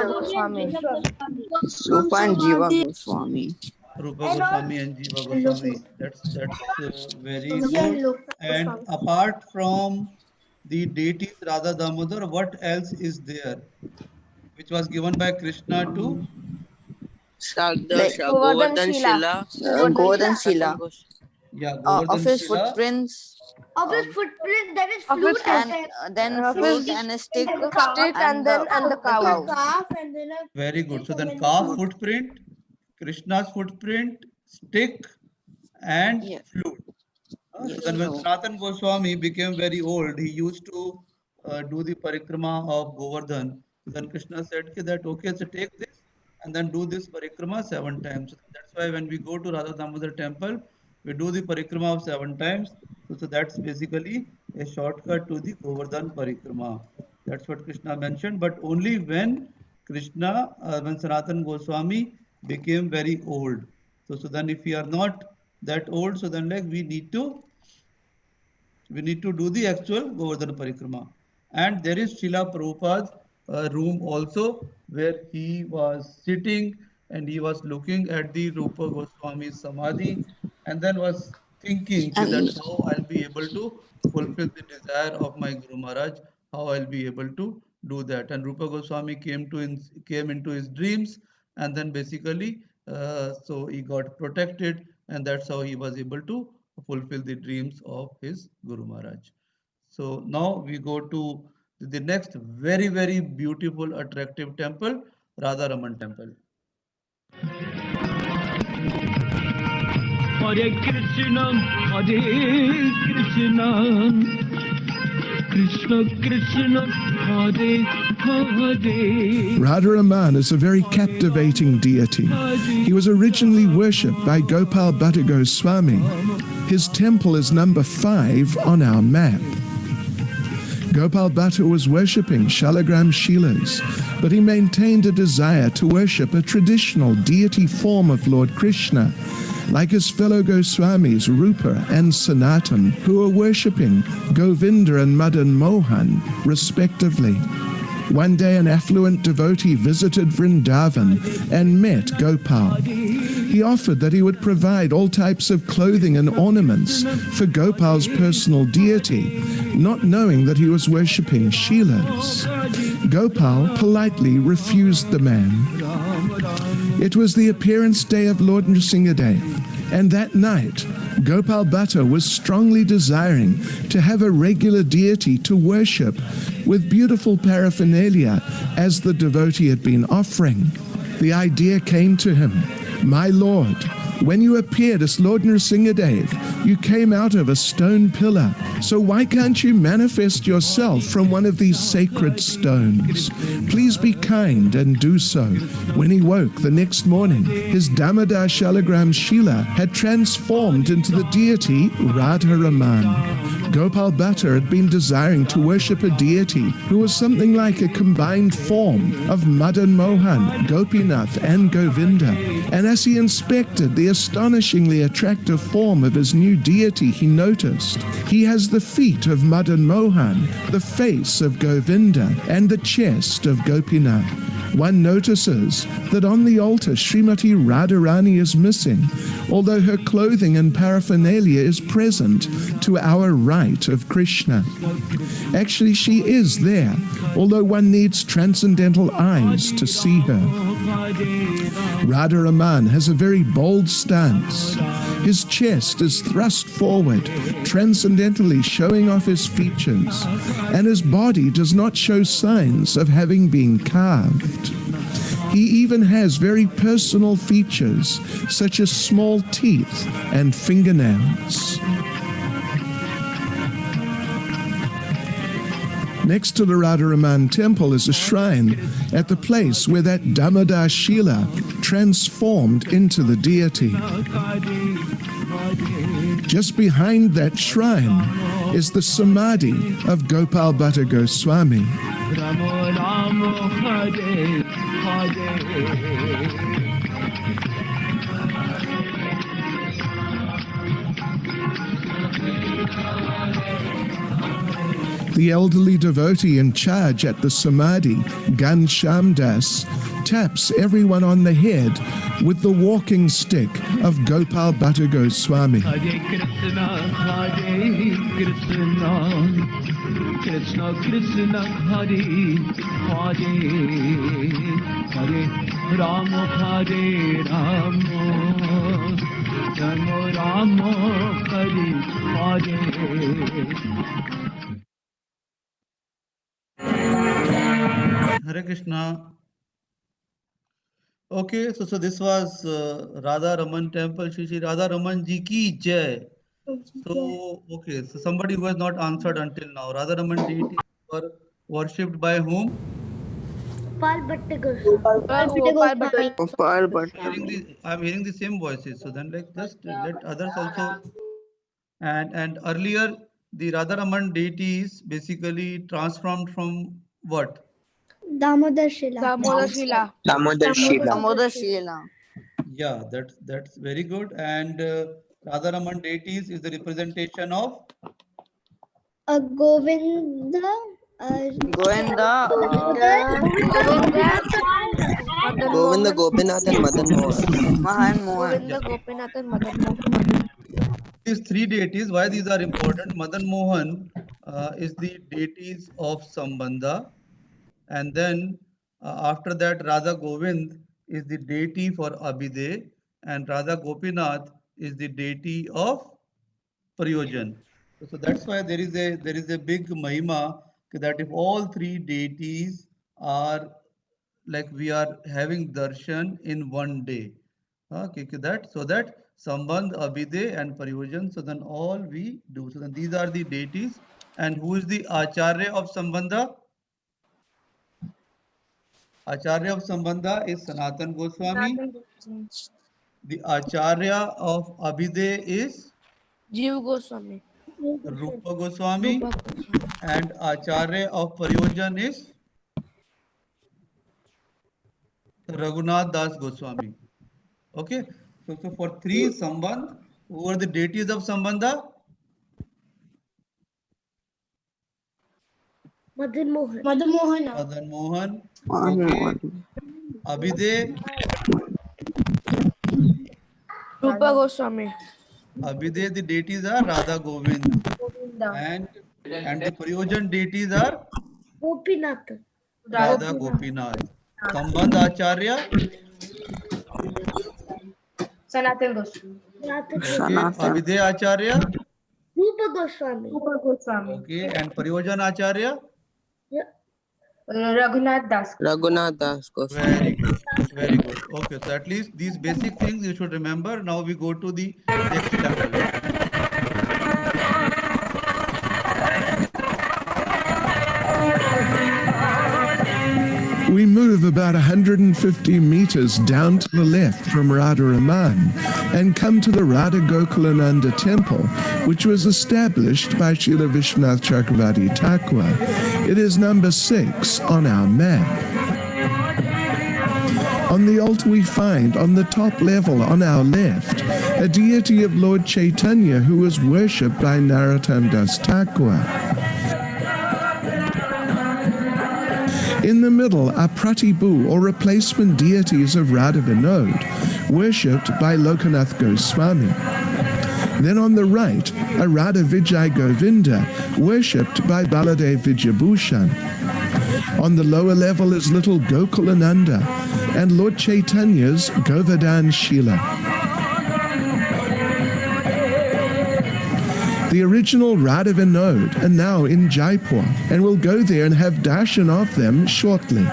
Rupa and Jiva Goswami. Rupa Goswami and Jiva Goswami. That's very good. And apart from the deities Radha Damodar, what else is there? Which was given by Krishna to Govardhan Shila. Govardhan Shila. yeah, Govardhan Of his Shila. footprints. Of his footprint, that is flute And then flute and a stick and the cow. calf and then a Very good. So then calf footprint, Krishna's footprint, stick and Yeah. flute. So then when Sanatana Goswami became very old, he used to do the parikrama of Govardhan. So then Krishna said that okay, so take this and then do this parikrama 7 times. So that's why when we go to Radha Damodar temple, we do the parikrama of 7 times. So that's basically a shortcut to the Govardhan parikrama. That's what Krishna mentioned. But only when Krishna, when Sanatana Goswami became very old. So then if we are not that old, so then like we need to do the actual Govardhan parikrama. And there is Srila Prabhupada's room also, where he was sitting and he was looking at the Rupa Goswami's samadhi and then was thinking that how I'll be able to fulfill the desire of my Guru Maharaj, how I'll be able to do that. And Rupa Goswami came into his dreams, and then basically so he got protected, and that's how he was able to fulfill the dreams of his Guru Maharaj. So now we go to the next very, very beautiful, attractive temple, Radha Raman temple. Hare Krishna Krishna Krishna Hare Hare. Radharaman is a very captivating deity. He was originally worshipped by Gopal Bhatta Goswami. His temple is number 5 on our map. Gopal Bhatta was worshipping Shalagram Shilas, but he maintained a desire to worship a traditional deity form of Lord Krishna, like his fellow Goswamis Rupa and Sanatan, who were worshipping Govinda and Madan Mohan, respectively. One day an affluent devotee visited Vrindavan and met Gopal. He offered that he would provide all types of clothing and ornaments for Gopal's personal deity, not knowing that he was worshipping Shilas. Gopal politely refused the man. It was the appearance day of Lord Nrsingadev, and that night Gopal Bhatta was strongly desiring to have a regular deity to worship with beautiful paraphernalia as the devotee had been offering. The idea came to him, "My Lord, When you appeared as Lord Nrsingadev, you came out of a stone pillar. So why can't you manifest yourself from one of these sacred stones? Please be kind and do so. When he woke the next morning, his Damodar Shalagram Shila had transformed into the deity Radha Raman. Gopal Bhatta had been desiring to worship a deity who was something like a combined form of Madan Mohan, Gopinath and Govinda. And as he inspected the astonishingly attractive form of his new deity, he noticed he has the feet of Madan Mohan, the face of Govinda, and the chest of Gopinath. One notices that on the altar Srimati Radharani is missing, although her clothing and paraphernalia is present to our right of Krishna. Actually, she is there, although one needs transcendental eyes to see her. Radha Raman has a very bold stance. His chest is thrust forward, transcendentally showing off his features, and his body does not show signs of having been carved. He even has very personal features, such as small teeth and fingernails. Next to the Radharaman temple is a shrine at the place where that Damodar Shila transformed into the deity. Just behind that shrine is the Samadhi of Gopal Bhatta Goswami. The elderly devotee in charge at the Samadhi, Ghanshyam Das, taps everyone on the head with the walking stick of Gopal Bhatta Goswami. Hare Krishna, Krishna Krishna, Hare Hare, Hare Rama, Hare Rama, Rama Rama, Hare Hare. Hare Krishna. Okay, so this was Radha Raman temple. Shri Shri Radha Raman ji ki jai. So okay, so somebody who has not answered until now. Radha Raman deity were worshipped by whom? Gopal Bhatta Goswami. I'm hearing the same voices. So then like just let others also. And earlier the Radha Raman deities basically transformed from what? Damodar Shila. Damodar Shila. Damodar Shila. Yeah, that's very good. And Radha Raman deities is the representation of Govinda. Govinda. Govinda, Gopinath and Madan Mohan. Mohan. Gopinath and Madan Mohan. these three deities. Why these are important? Madan Mohan is the deities of Sambandha, and then after that Radha Govind is the deity for Abhide, and Radha Gopinath is the deity of Prayojan. So that's why there is a big mahima that if all three deities are like we are having darshan in one day. Okay, that so that Sambandh, Abhide and Prayojan, so then all we do. So then these are the deities. And who is the Acharya of Sambandha? Acharya of Sambandha is Sanatan Goswami. The Acharya of Abhide is Jiva Goswami. Rupa Goswami. And Acharya of Prayojan is Raghunath Das Goswami. Okay, so for three Sambandh, who are the deities of Sambandha? Madan Mohan. Madan Mohan. Madan Mohan. Okay. Abhide. Rupa Goswami. Abhide, the deities are Radha Govind. And the Prayojan deities are Gopinath. Radha Gopinath. Sambandh Acharya. Sanatan Goswami. Okay. Abhide Acharya. Rupa Goswami. Okay. And Prayojan Acharya. Raghunath Das. Raghunath Das Goswami. Very good. Very good. Okay, so at least these basic things you should remember. Now we go to the next temple. We move about 150 meters down to the left from Radha Raman and come to the Radha Gokulananda temple, which was established by Srila Vishwanath Chakravarti Thakur. It is number 6 on our map. On the altar we find on the top level on our left a deity of Lord Chaitanya who was worshipped by Narottam Das Thakur. In the middle are Pratibhu or replacement deities of Radha Vinod, worshipped by Lokanath Goswami. Then on the right are Radha Vijay Govinda, worshipped by Baladev Vijayabhushan. On the lower level is little Gokulananda and Lord Chaitanya's Govardhan Shila. The original Radha Vinod are now in Jaipur, and we'll go there and have darshan of them shortly.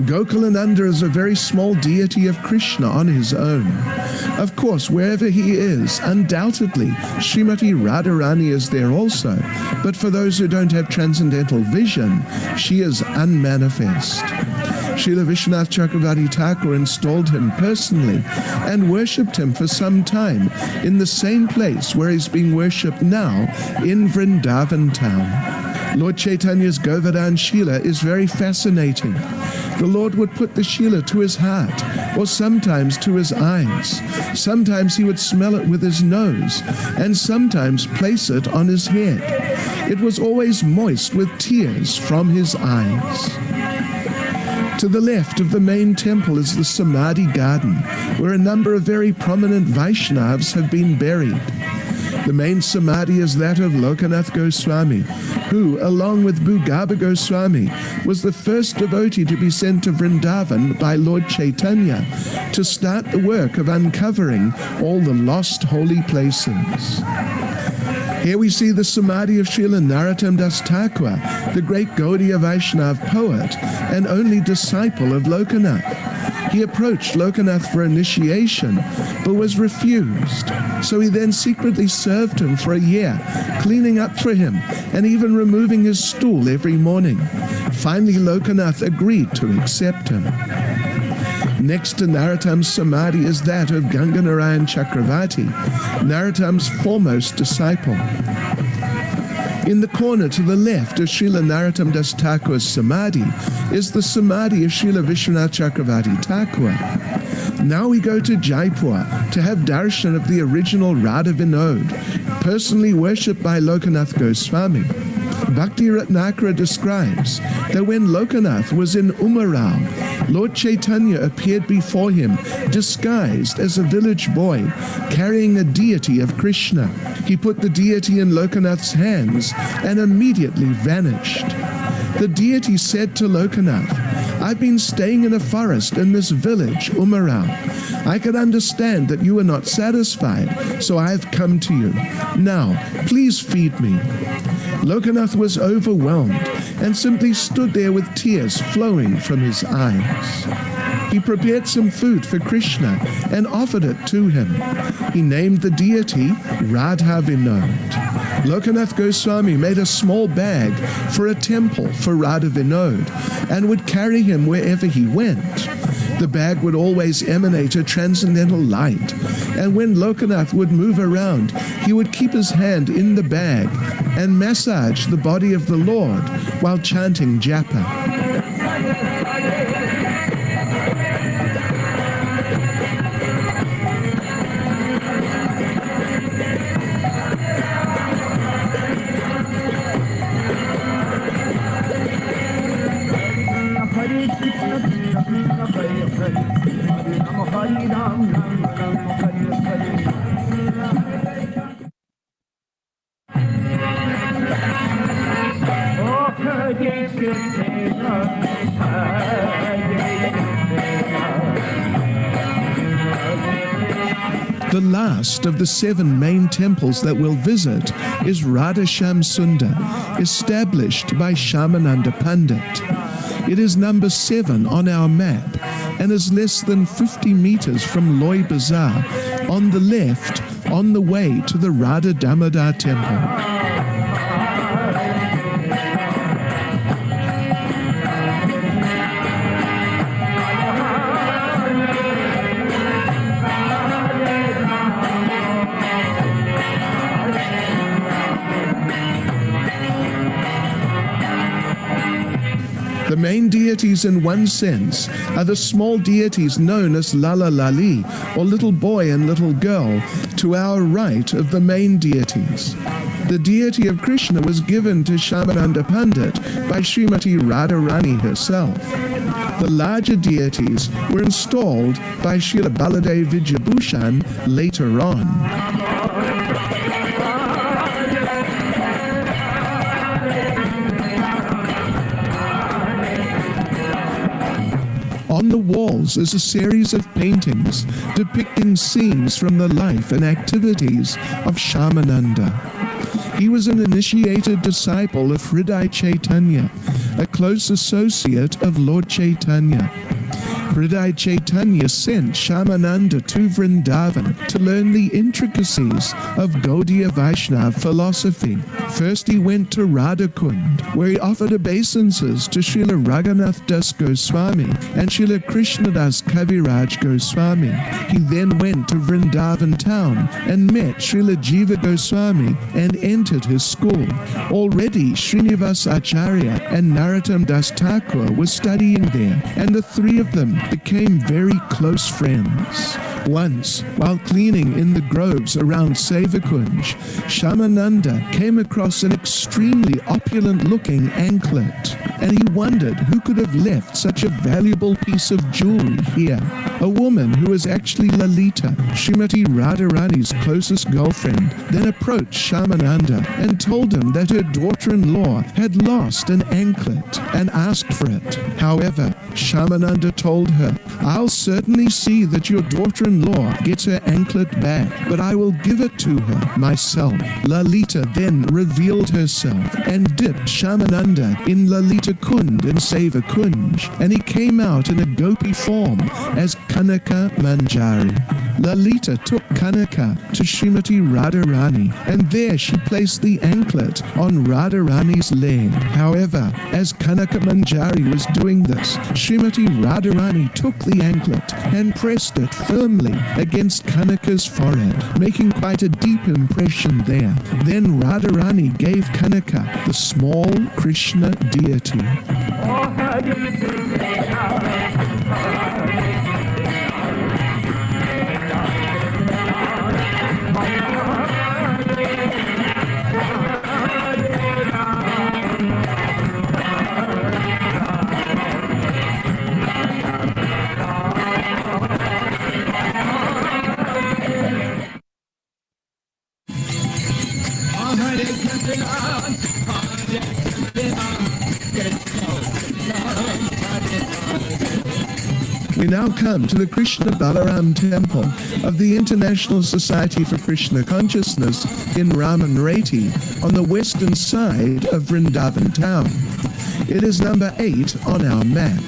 Gokulananda is a very small deity of Krishna on his own. Of course, wherever he is, undoubtedly, Srimati Radharani is there also, but for those who don't have transcendental vision, she is unmanifest. Srila Vishwanath Chakravarti Thakur installed him personally and worshipped him for some time in the same place where he's being worshipped now in Vrindavan town. Lord Chaitanya's Govardhan Shila is very fascinating. The Lord would put the Shila to his heart or sometimes to his eyes. Sometimes he would smell it with his nose and sometimes place it on his head. It was always moist with tears from his eyes. To the left of the main temple is the Samadhi garden, where a number of very prominent Vaishnavas have been buried. The main Samadhi is that of Lokanath Goswami, who, along with Bhugabha Goswami, was the first devotee to be sent to Vrindavan by Lord Chaitanya to start the work of uncovering all the lost holy places. Here we see the Samadhi of Srila Narottam Das Thakur, the great Gaudiya Vaishnav poet and only disciple of Lokanath. He approached Lokanath for initiation, but was refused. So he then secretly served him for a year, cleaning up for him and even removing his stool every morning. Finally, Lokanath agreed to accept him. Next to Narottam's Samadhi is that of Ganganarayan Chakravarti, Narottam's foremost disciple. In the corner to the left of Srila Narottam Das Thakur's Samadhi is the Samadhi of Srila Vishwanath Chakravarti Thakur. Now we go to Jaipur to have darshan of the original Radha Vinod, personally worshipped by Lokanath Goswami. Bhakti Ratnakara describes that when Lokanath was in Umarao, Lord Chaitanya appeared before him disguised as a village boy carrying a deity of Krishna. He put the deity in Lokanath's hands and immediately vanished. The deity said to Lokanath, "I've been staying in a forest in this village, Umarao. I could understand that you are not satisfied, so I have come to you. Now, please feed me." Lokanath was overwhelmed and simply stood there with tears flowing from his eyes. He prepared some food for Krishna and offered it to him. He named the deity Radha Vinod. Lokanath Goswami made a small bag for a temple for Radha Vinod and would carry him wherever he went. The bag would always emanate a transcendental light, and when Lokanath would move around, he would keep his hand in the bag and massage the body of the Lord while chanting japa. The last of the 7 main temples that we'll visit is Radhasham Sundar, established by Shyamananda Pandit. It is number 7 on our map and is less than 50 meters from Loy Bazaar, on the left, on the way to the Radha Damodar temple. The main deities in one sense are the small deities known as Lala Lali, or little boy and little girl, to our right of the main deities. The deity of Krishna was given to Shyamananda Pandit by Srimati Radharani herself. The larger deities were installed by Srila Baladev Vijayabhushan later on. On the walls is a series of paintings depicting scenes from the life and activities of Shyamananda. He was an initiated disciple of Hriday Chaitanya, a close associate of Lord Chaitanya. Hriday Chaitanya sent Shyamananda to Vrindavan to learn the intricacies of Gaudiya Vaishnava philosophy. First he went to Radhakund, where he offered obeisances to Srila Raghunath Das Goswami and Srila Krishnadas Kaviraj Goswami. He then went to Vrindavan town and met Srila Jiva Goswami and entered his school. Already Srinivas Acharya and Narottam Das Thakur were studying there, and the 3 of them became very close friends. Once, while cleaning in the groves around Sevakunj, Shyamananda came across an extremely opulent-looking anklet, and he wondered who could have left such a valuable piece of jewelry here. A woman who was actually Lalita, Srimati Radharani's closest girlfriend, then approached Shyamananda and told him that her daughter-in-law had lost an anklet and asked for it. However, Shyamananda told her, "I'll certainly see that your daughter-in-law gets her anklet back, but I will give it to her myself." Lalita then revealed herself and dipped Shyamananda in Lalita Kund in Seva Kunj, and he came out in a gopi form as Kanaka Manjari. Lalita took Kanaka to Srimati Radharani, and there she placed the anklet on Radharani's leg. However, as Kanaka Manjari was doing this, Srimati Radharani took the anklet and pressed it firmly against Kanaka's forehead, making quite a deep impression there. Then Radharani gave Kanaka the small Krishna deity. We now come to the Krishna Balaram Temple of the International Society for Krishna Consciousness in Ramanreti on the western side of Vrindavan town. It is number 8 on our map.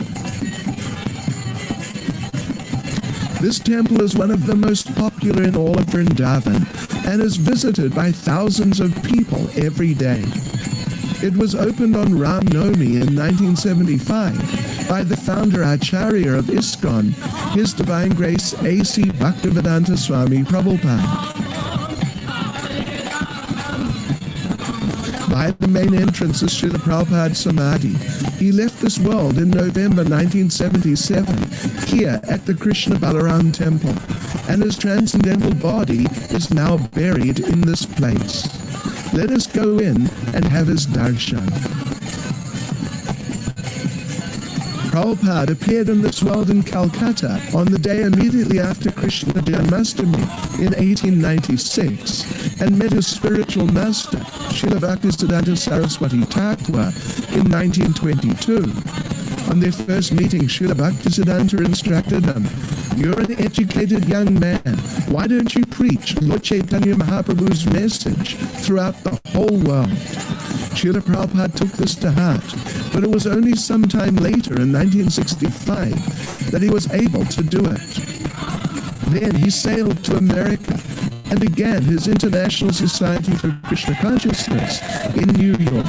This temple is one of the most popular in all of Vrindavan and is visited by thousands of people every day. It was opened on Ram Navami in 1975 by the founder Acharya of ISKCON, His Divine Grace A.C. Bhaktivedanta Swami Prabhupada. By the main entrance is Srila Prabhupada Samadhi. He left this world in November 1977 here at the Krishna Balaram Temple, and his transcendental body is now buried in this place. Let us go in and have his darshan. Prabhupada appeared in this world in Calcutta on the day immediately after Krishna Janmashtami in 1896 and met his spiritual master, Srila Bhaktisiddhanta Saraswati Thakur, in 1922. On their first meeting, Srila Bhaktisiddhanta instructed him, "You're an educated young man. Why don't you preach Lord Chaitanya Mahaprabhu's message throughout the whole world?" Srila Prabhupada took this to heart, but it was only some time later in 1965 that he was able to do it. Then he sailed to America and began his International Society for Krishna Consciousness in New York.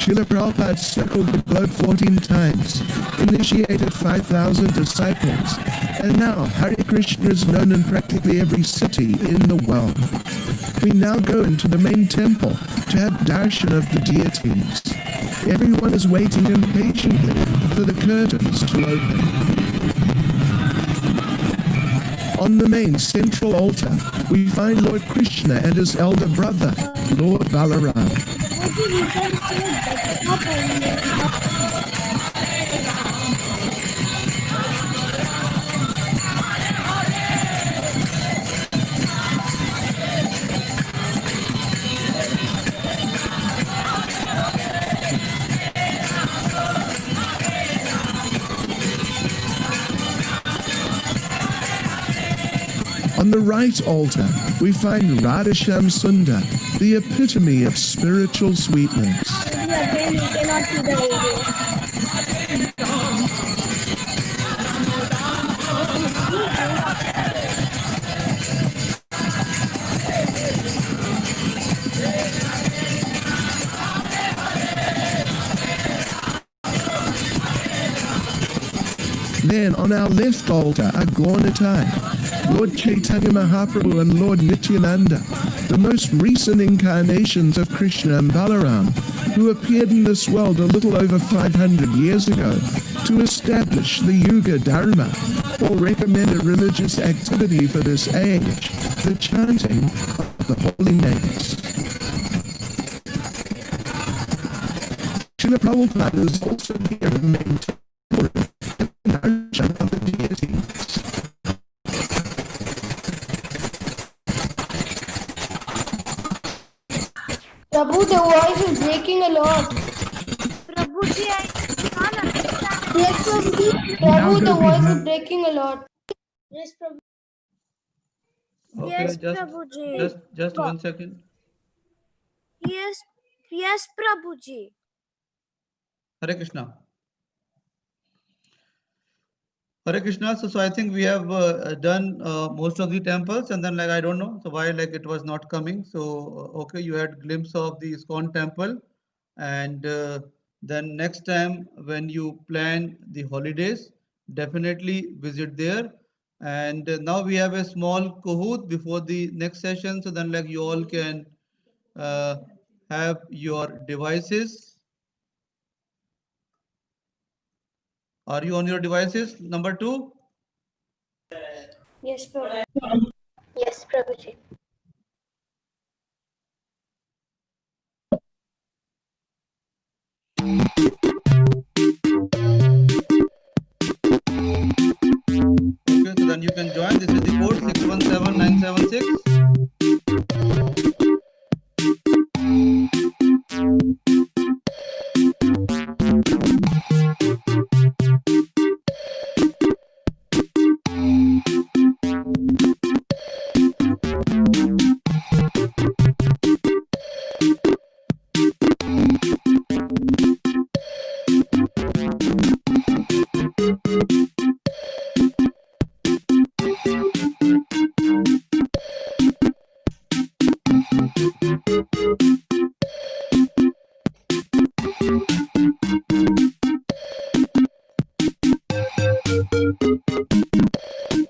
Srila Prabhupada circled the globe 14 times, initiated 5,000 disciples, and now Hare Krishna is known in practically every city in the world. We now go into the main temple to have darshan of the deities. Everyone is waiting impatiently for the curtains to open. On the main central altar, we find Lord Krishna and his elder brother, Lord Balaram. On the right altar, we find Radhasham Sundar, the epitome of spiritual sweetness. Again, you cannot see the video. Then on our left altar are Gaunitai, Lord Chaitanya Mahaprabhu and Lord Nityananda, the most recent incarnations of Krishna and Balaram, who appeared in this world a little over 500 years ago to establish the Yuga Dharma, or recommend a religious activity for this age, the chanting of the holy names. Srila Prabhupada is also here in main temple of the deities. Prabhu, the voice is breaking a lot. Prabhuji, I can't understand. Yes, Prabhuji. Prabhu, the voice is breaking a lot. Yes, Prabhu. Okay, Yes, just Prabhuji. just 1 second. Yes, Prabhuji. Hare Krishna. Hare Krishna. So I think we have done most of the temples, and then like I don't know, so why like it was not coming. So okay, you had glimpse of the ISKCON temple, and then next time when you plan the holidays, definitely visit there. And now we have a small Kahoot before the next session, so then like you all can have your devices. Are you on your devices? Number 2. Yes, Prabhu. Yes, Prabhuji. Okay, so then you can join. This is the code 617976.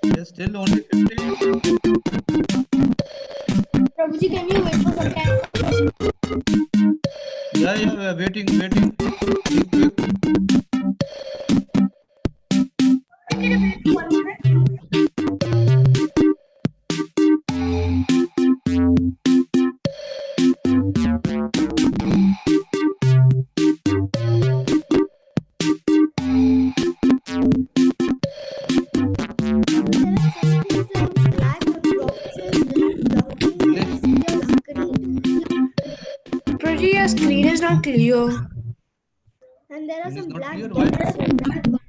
Yes, still only 50. Prabhuji, can you wait for some time? Yeah, we are waiting. Quick. Prabhuji, your screen is not clear. And there are are some Screen is not black clear. Why? dots.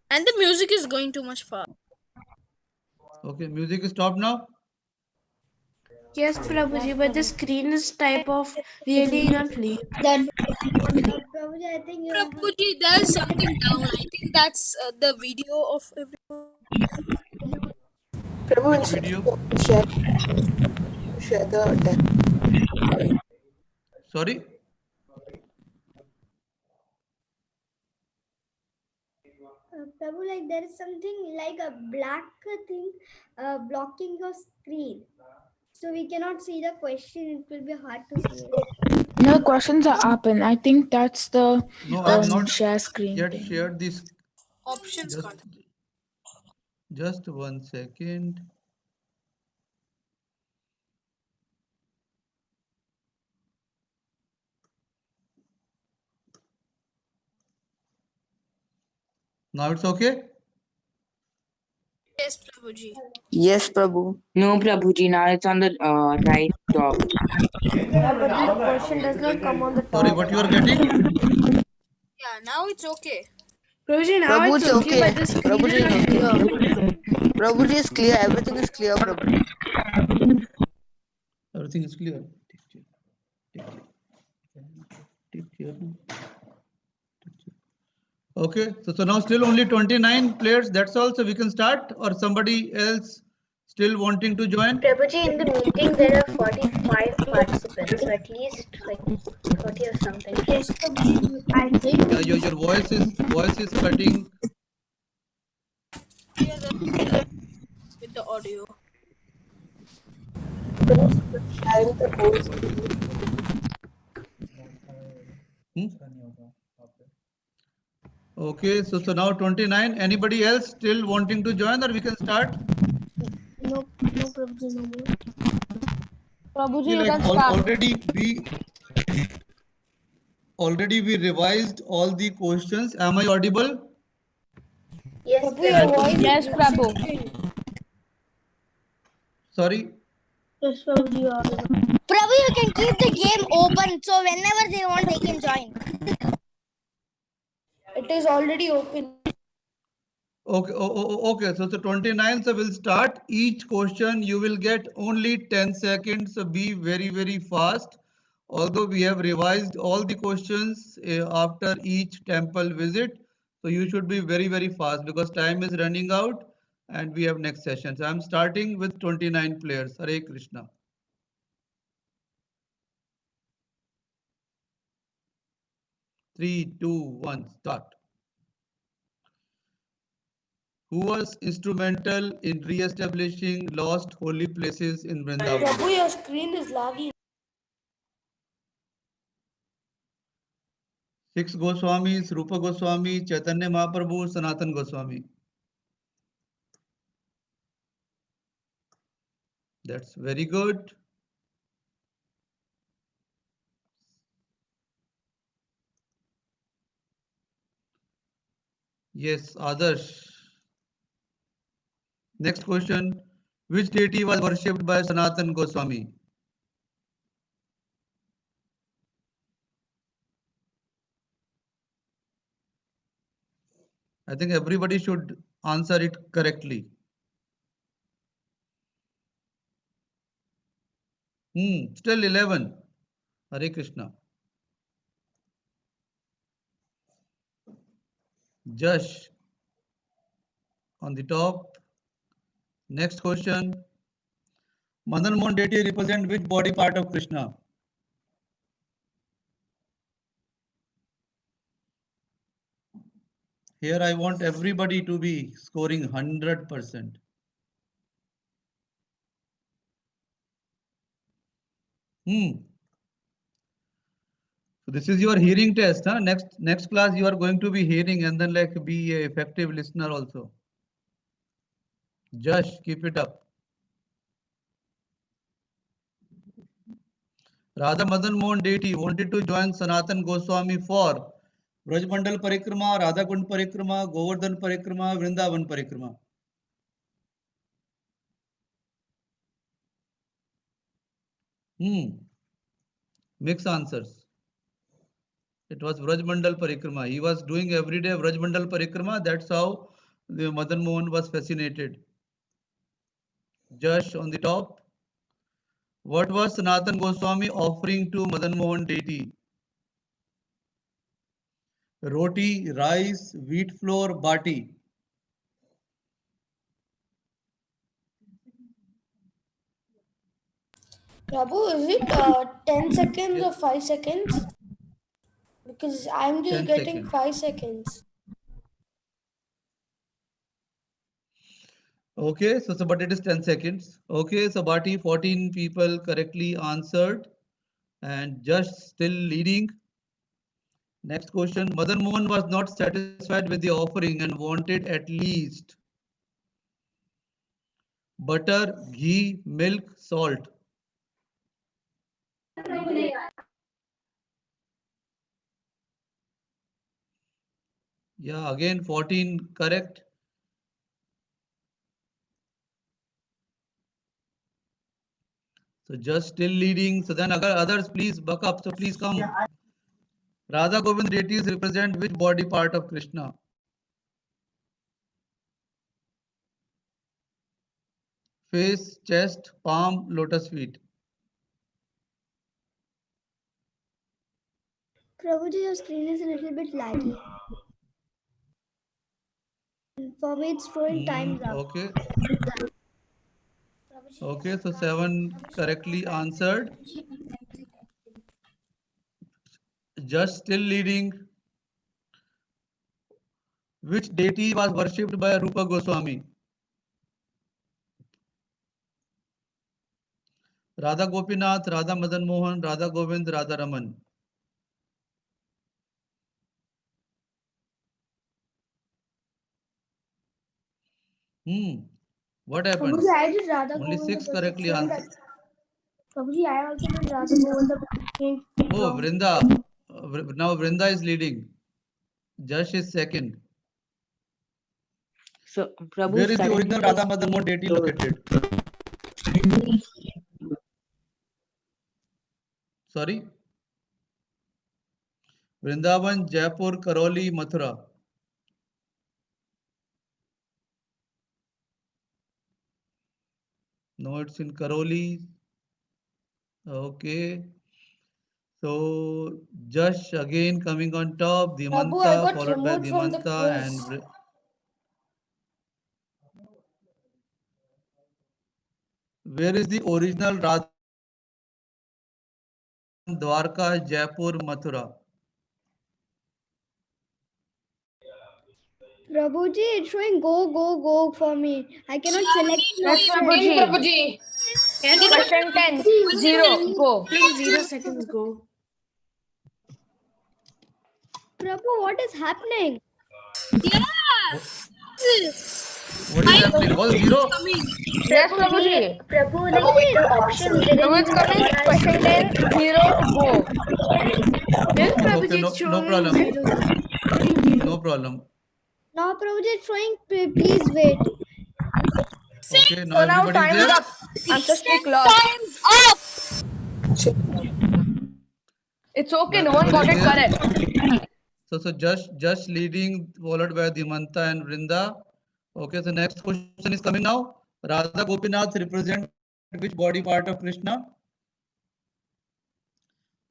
And the music is going too much fast. Okay, music is stopped now. Yes, Prabhuji, but the screen is type of really not clear. That Prabhuji, I think Prabhuji, there's something down. I think that's the video of everyone. Which video? Share the deck. Sorry. Prabhu, like there is something like a black thing blocking your screen. So we cannot see the question. It will be hard to see it. No, questions are up, and I think that's the No, I have not share screen yet thing. shared this. Options. Just 1 second. Now it's okay. Yes, Prabhuji. Yes, Prabhu. No, Prabhuji. Now it's on the right top. Yeah, but the question does not come on the top. Sorry, what you are getting? Yeah, now it's okay. Prabhuji, now Prabhu, it's okay, but the screen Prabhuji is is not clear. okay. Prabhuji is clear. Everything is clear, Prabhu. Everything is clear. Take care. Take care. Okay, so now still only 29 players. That's all. So we can start, or somebody else still wanting to join? Prabhuji, in the meeting there are 45 participants, so at least like 30 or something. Yes, Prabhuji. I think. Yeah, your voice is cutting. With the audio. Sharing the whole screen. Okay, so now 29. Anybody else still wanting to join, or we can start? No, Prabhuji, no more. Prabhuji, See, you like can start. already we revised all the questions. Am I audible? Yes, Prabhu, your voice Yes, is Prabhu. Sorry. Yes, Prabhuji, you are audible. Prabhu, you can keep the game open, so whenever they want, they can join. It is already open. Okay, okay. So 29. So we'll start. Each question you will get only 10 seconds. So be very, very fast. Although we have revised all the questions after each temple visit. So you should be very, very fast because time is running out and we have next session. So I'm starting with 29 players. Hare Krishna. Three, two, one, start. Who was instrumental in re-establishing lost holy places in Vrindavan? Prabhu, your screen is laggy. 6 Goswamis, Rupa Goswami, Chaitanya Mahaprabhu, Sanatan Goswami. That's very good. Yes, Adarsh. Next question. Which deity was worshipped by Sanatan Goswami? I think everybody should answer it correctly. Still 11. Hare Krishna. Jash on the top. Next question. Madan Mohan deity represent which body part of Krishna? Here I want everybody to be scoring 100%. So this is your hearing test, huh? Next class you are going to be hearing and then like be a effective listener also. Just keep it up. Radha Madan Mohan deity wanted to join Sanatan Goswami for Brajmandal Parikrama, Radha Kund Parikrama, Govardhan Parikrama, Vrindavan Parikrama. Mix answers. It was Vrajmandal Parikrama. He was doing every day Vrajmandal Parikrama. That's how the Madan Mohan was fascinated. Just on the top. What was Sanatan Goswami offering to Madan Mohan deity? Roti, rice, wheat flour, bati. Prabhu, is it 10 seconds or 5 seconds? Because I'm just 10 getting seconds. 5 seconds. Okay, so but it is 10 seconds. Okay, so Bati, 14 people correctly answered and just still leading. Next question. Madan Mohan was not satisfied with the offering and wanted at least butter, ghee, milk, salt. Yeah, again 14 correct. So just still leading. So then others please buck up. So please come. Radha Govind deities represent which body part of Krishna? Face, chest, palm, lotus feet. Prabhuji, your screen is a little bit laggy. For me, it's showing times up. Okay. Okay, so 7 correctly answered. Just still leading. Which deity was worshipped by Rupa Goswami? Radha Gopinath, Radha Madan Mohan, Radha Govind, Radha Raman. What happened? Prabhuji, I did Radha Only Govinda, 6 but correctly it's saying answered. that. Prabhuji, I also did Radha Govinda, but it came Oh, wrong. Vrinda. Now Vrinda is leading. Jash is second. So, Prabhu, Where is the suddenly original Radha Madan Mohan deity located? Sorry? Vrindavan, Jaipur, Karoli, Mathura. No, it's in Karoli. Okay. So Jash again coming on top, Prabhu, I Dhimanta got followed by removed from the Dhimanta and quiz. where is the original Radha Dwarka, Jaipur, Mathura? Prabhuji, it's showing go, go, go for me. I cannot select an Yes, option. Prabhuji. Yes, Question 10. 0. Go. Please, 0 seconds go. Prabhu, what is happening? What is happening? Was zero? Yes, Prabhuji. Prabhu, like the options didn't Prabhu, it's coming. give us Question 10. 0. Go. Yes, Okay, Prabhuji, no, it's no showing problem. 0. No problem. Now, Prabhuji, it's showing please wait. Okay, now So now everybody is time is there. up. Answer stick lost. It's okay. No one got it correct. So just leading, followed by Dhimanta and Vrinda. Okay, so next question is coming now. Radha Gopinath represent which body part of Krishna?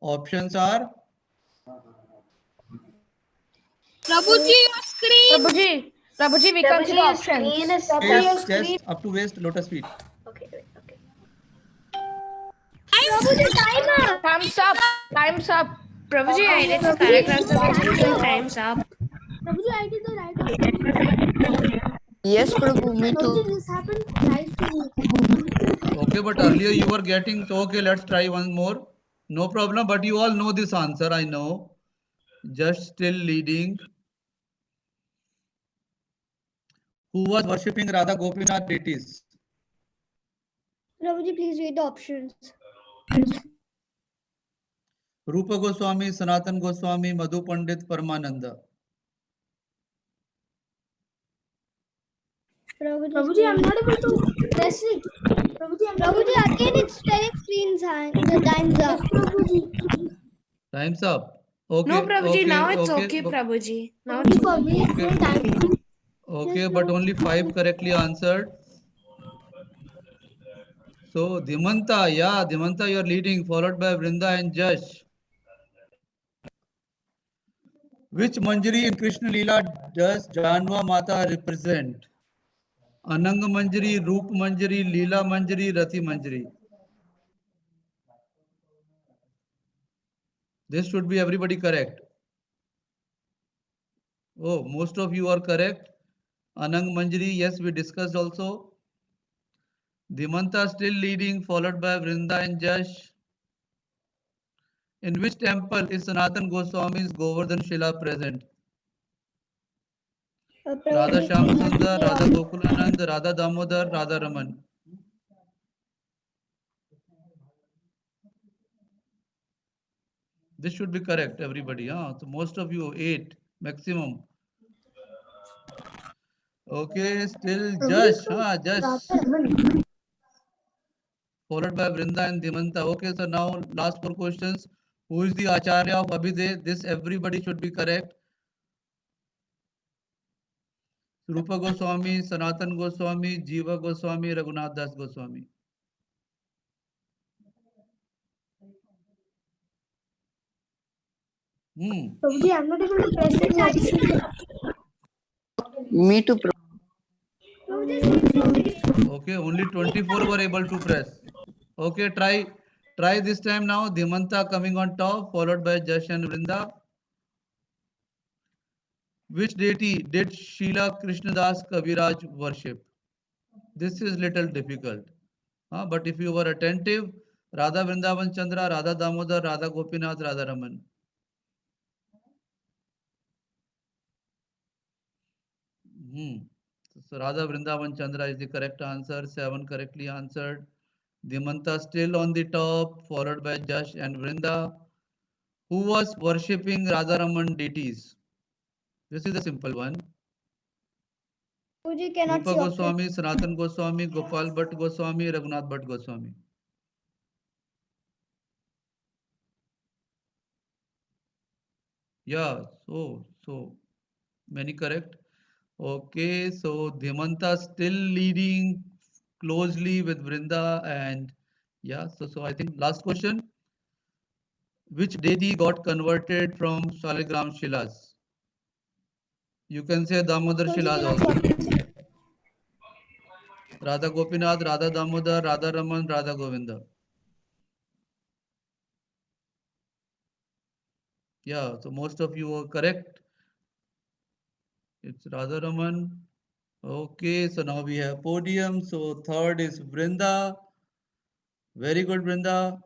Options are Prabhuji, we can see the Prabhuji, your options. screen is face, chest, up to waist, lotus feet. okay, wait, okay. Prabhuji, timer. Time's up. Time's up. Prabhuji, I did the correct answer, but it's showing time's up. Prabhuji, I did the right answer. yes, Prabhu, me too. Prabhuji, this happened twice to me. Okay, but earlier you were getting, so okay, let's try one more. No problem, but you all know this answer, I know. Just still leading. Who was worshipping Radha Gopinath deities? Prabhuji, please read the options. Rupa Goswami, Sanatan Goswami, Madhu Pandit, Paramananda. Prabhuji, I'm not able to press it. Prabhuji, again it's telling screens hang. The time's up. Time's up. Okay, No, Prabhuji, okay, now it's okay, okay, Prabhuji. Now Only it's for okay. me, it's okay, not time. okay, Yes, but Prabhu. only 5 correctly answered. So Dhimanta, yeah, Dhimanta, you're leading, followed by Vrinda and Jash. Which Manjari in Krishna Lila does Janva Mata represent? Anang Manjari, Roop Manjari, Leela Manjari, Rati Manjari. This should be everybody correct. Oh, most of you are correct. Anang Manjari, yes, we discussed also. Dhimanta still leading, followed by Vrinda and Jash. In which temple is Sanatan Goswami's Govardhan Shila present? Radha Prabhu, Shyam Sundar, Radha Gokulanand, Radha Damodar, Radha Raman. This should be correct, everybody. Huh? So most of you, 8 maximum. Okay, still Jash. Jash. Followed by Vrinda and Dhimanta. Okay, so now last 4 questions. Who is the Acharya of Abhiday? This everybody should be correct. Rupa Goswami, Sanatan Goswami, Jiva Goswami, Raghunath Das Goswami. Prabhuji, I'm not able to press any option. Me too. Okay, only 24 were able to press. Okay, try this time now. Dhimanta coming on top, followed by Jash and Vrinda. Which deity did Srila Krishnadas Kaviraj worship? This is little difficult. But if you were attentive, Radha Vrindavan Chandra, Radha Damodar, Radha Gopinath, Radha Raman. So Radha Vrindavan Chandra is the correct answer. 7 correctly answered. Dhimanta still on the top, followed by Jash and Vrinda. Who was worshipping Radha Raman deities? This is a simple one. Prabhuji cannot Rupa see option. Goswami, Sanatan Goswami, Gopal Bhatt Goswami, Raghunath Bhatt Goswami. Yeah, so many correct. Okay, so Dhimanta still leading closely with Vrinda and yeah, so I think last question. Which deity got converted from Shaligram Shilas? You can say Damodar Shilas also. Radha Gopinath, Radha Damodar, Radha Raman, Radha Govinda. Yeah, so most of you are correct. It's Radha Raman. Okay, so now we have podium. So third is Vrinda. Very good, Vrinda.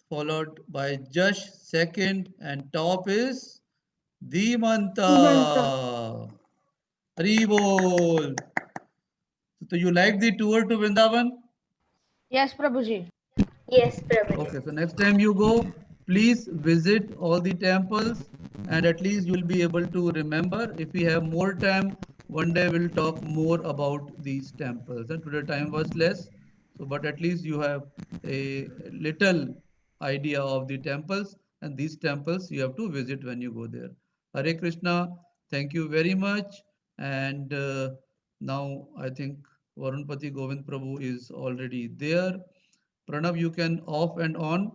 Followed by Jash, second, and top is Dhimanta. Hari bol. So you like the tour to Vrindavan? Yes, Prabhuji. Yes, Prabhuji. Okay, so next time you go, please visit all the temples and at least you'll be able to remember. If we have more time, one day we'll talk more about these temples. And today time was less, so but at least you have a little idea of the temples and these temples you have to visit when you go there. Hare Krishna, thank you very much. And now I think Varunpati Govind Prabhu is already there. Pranav, you can off and on.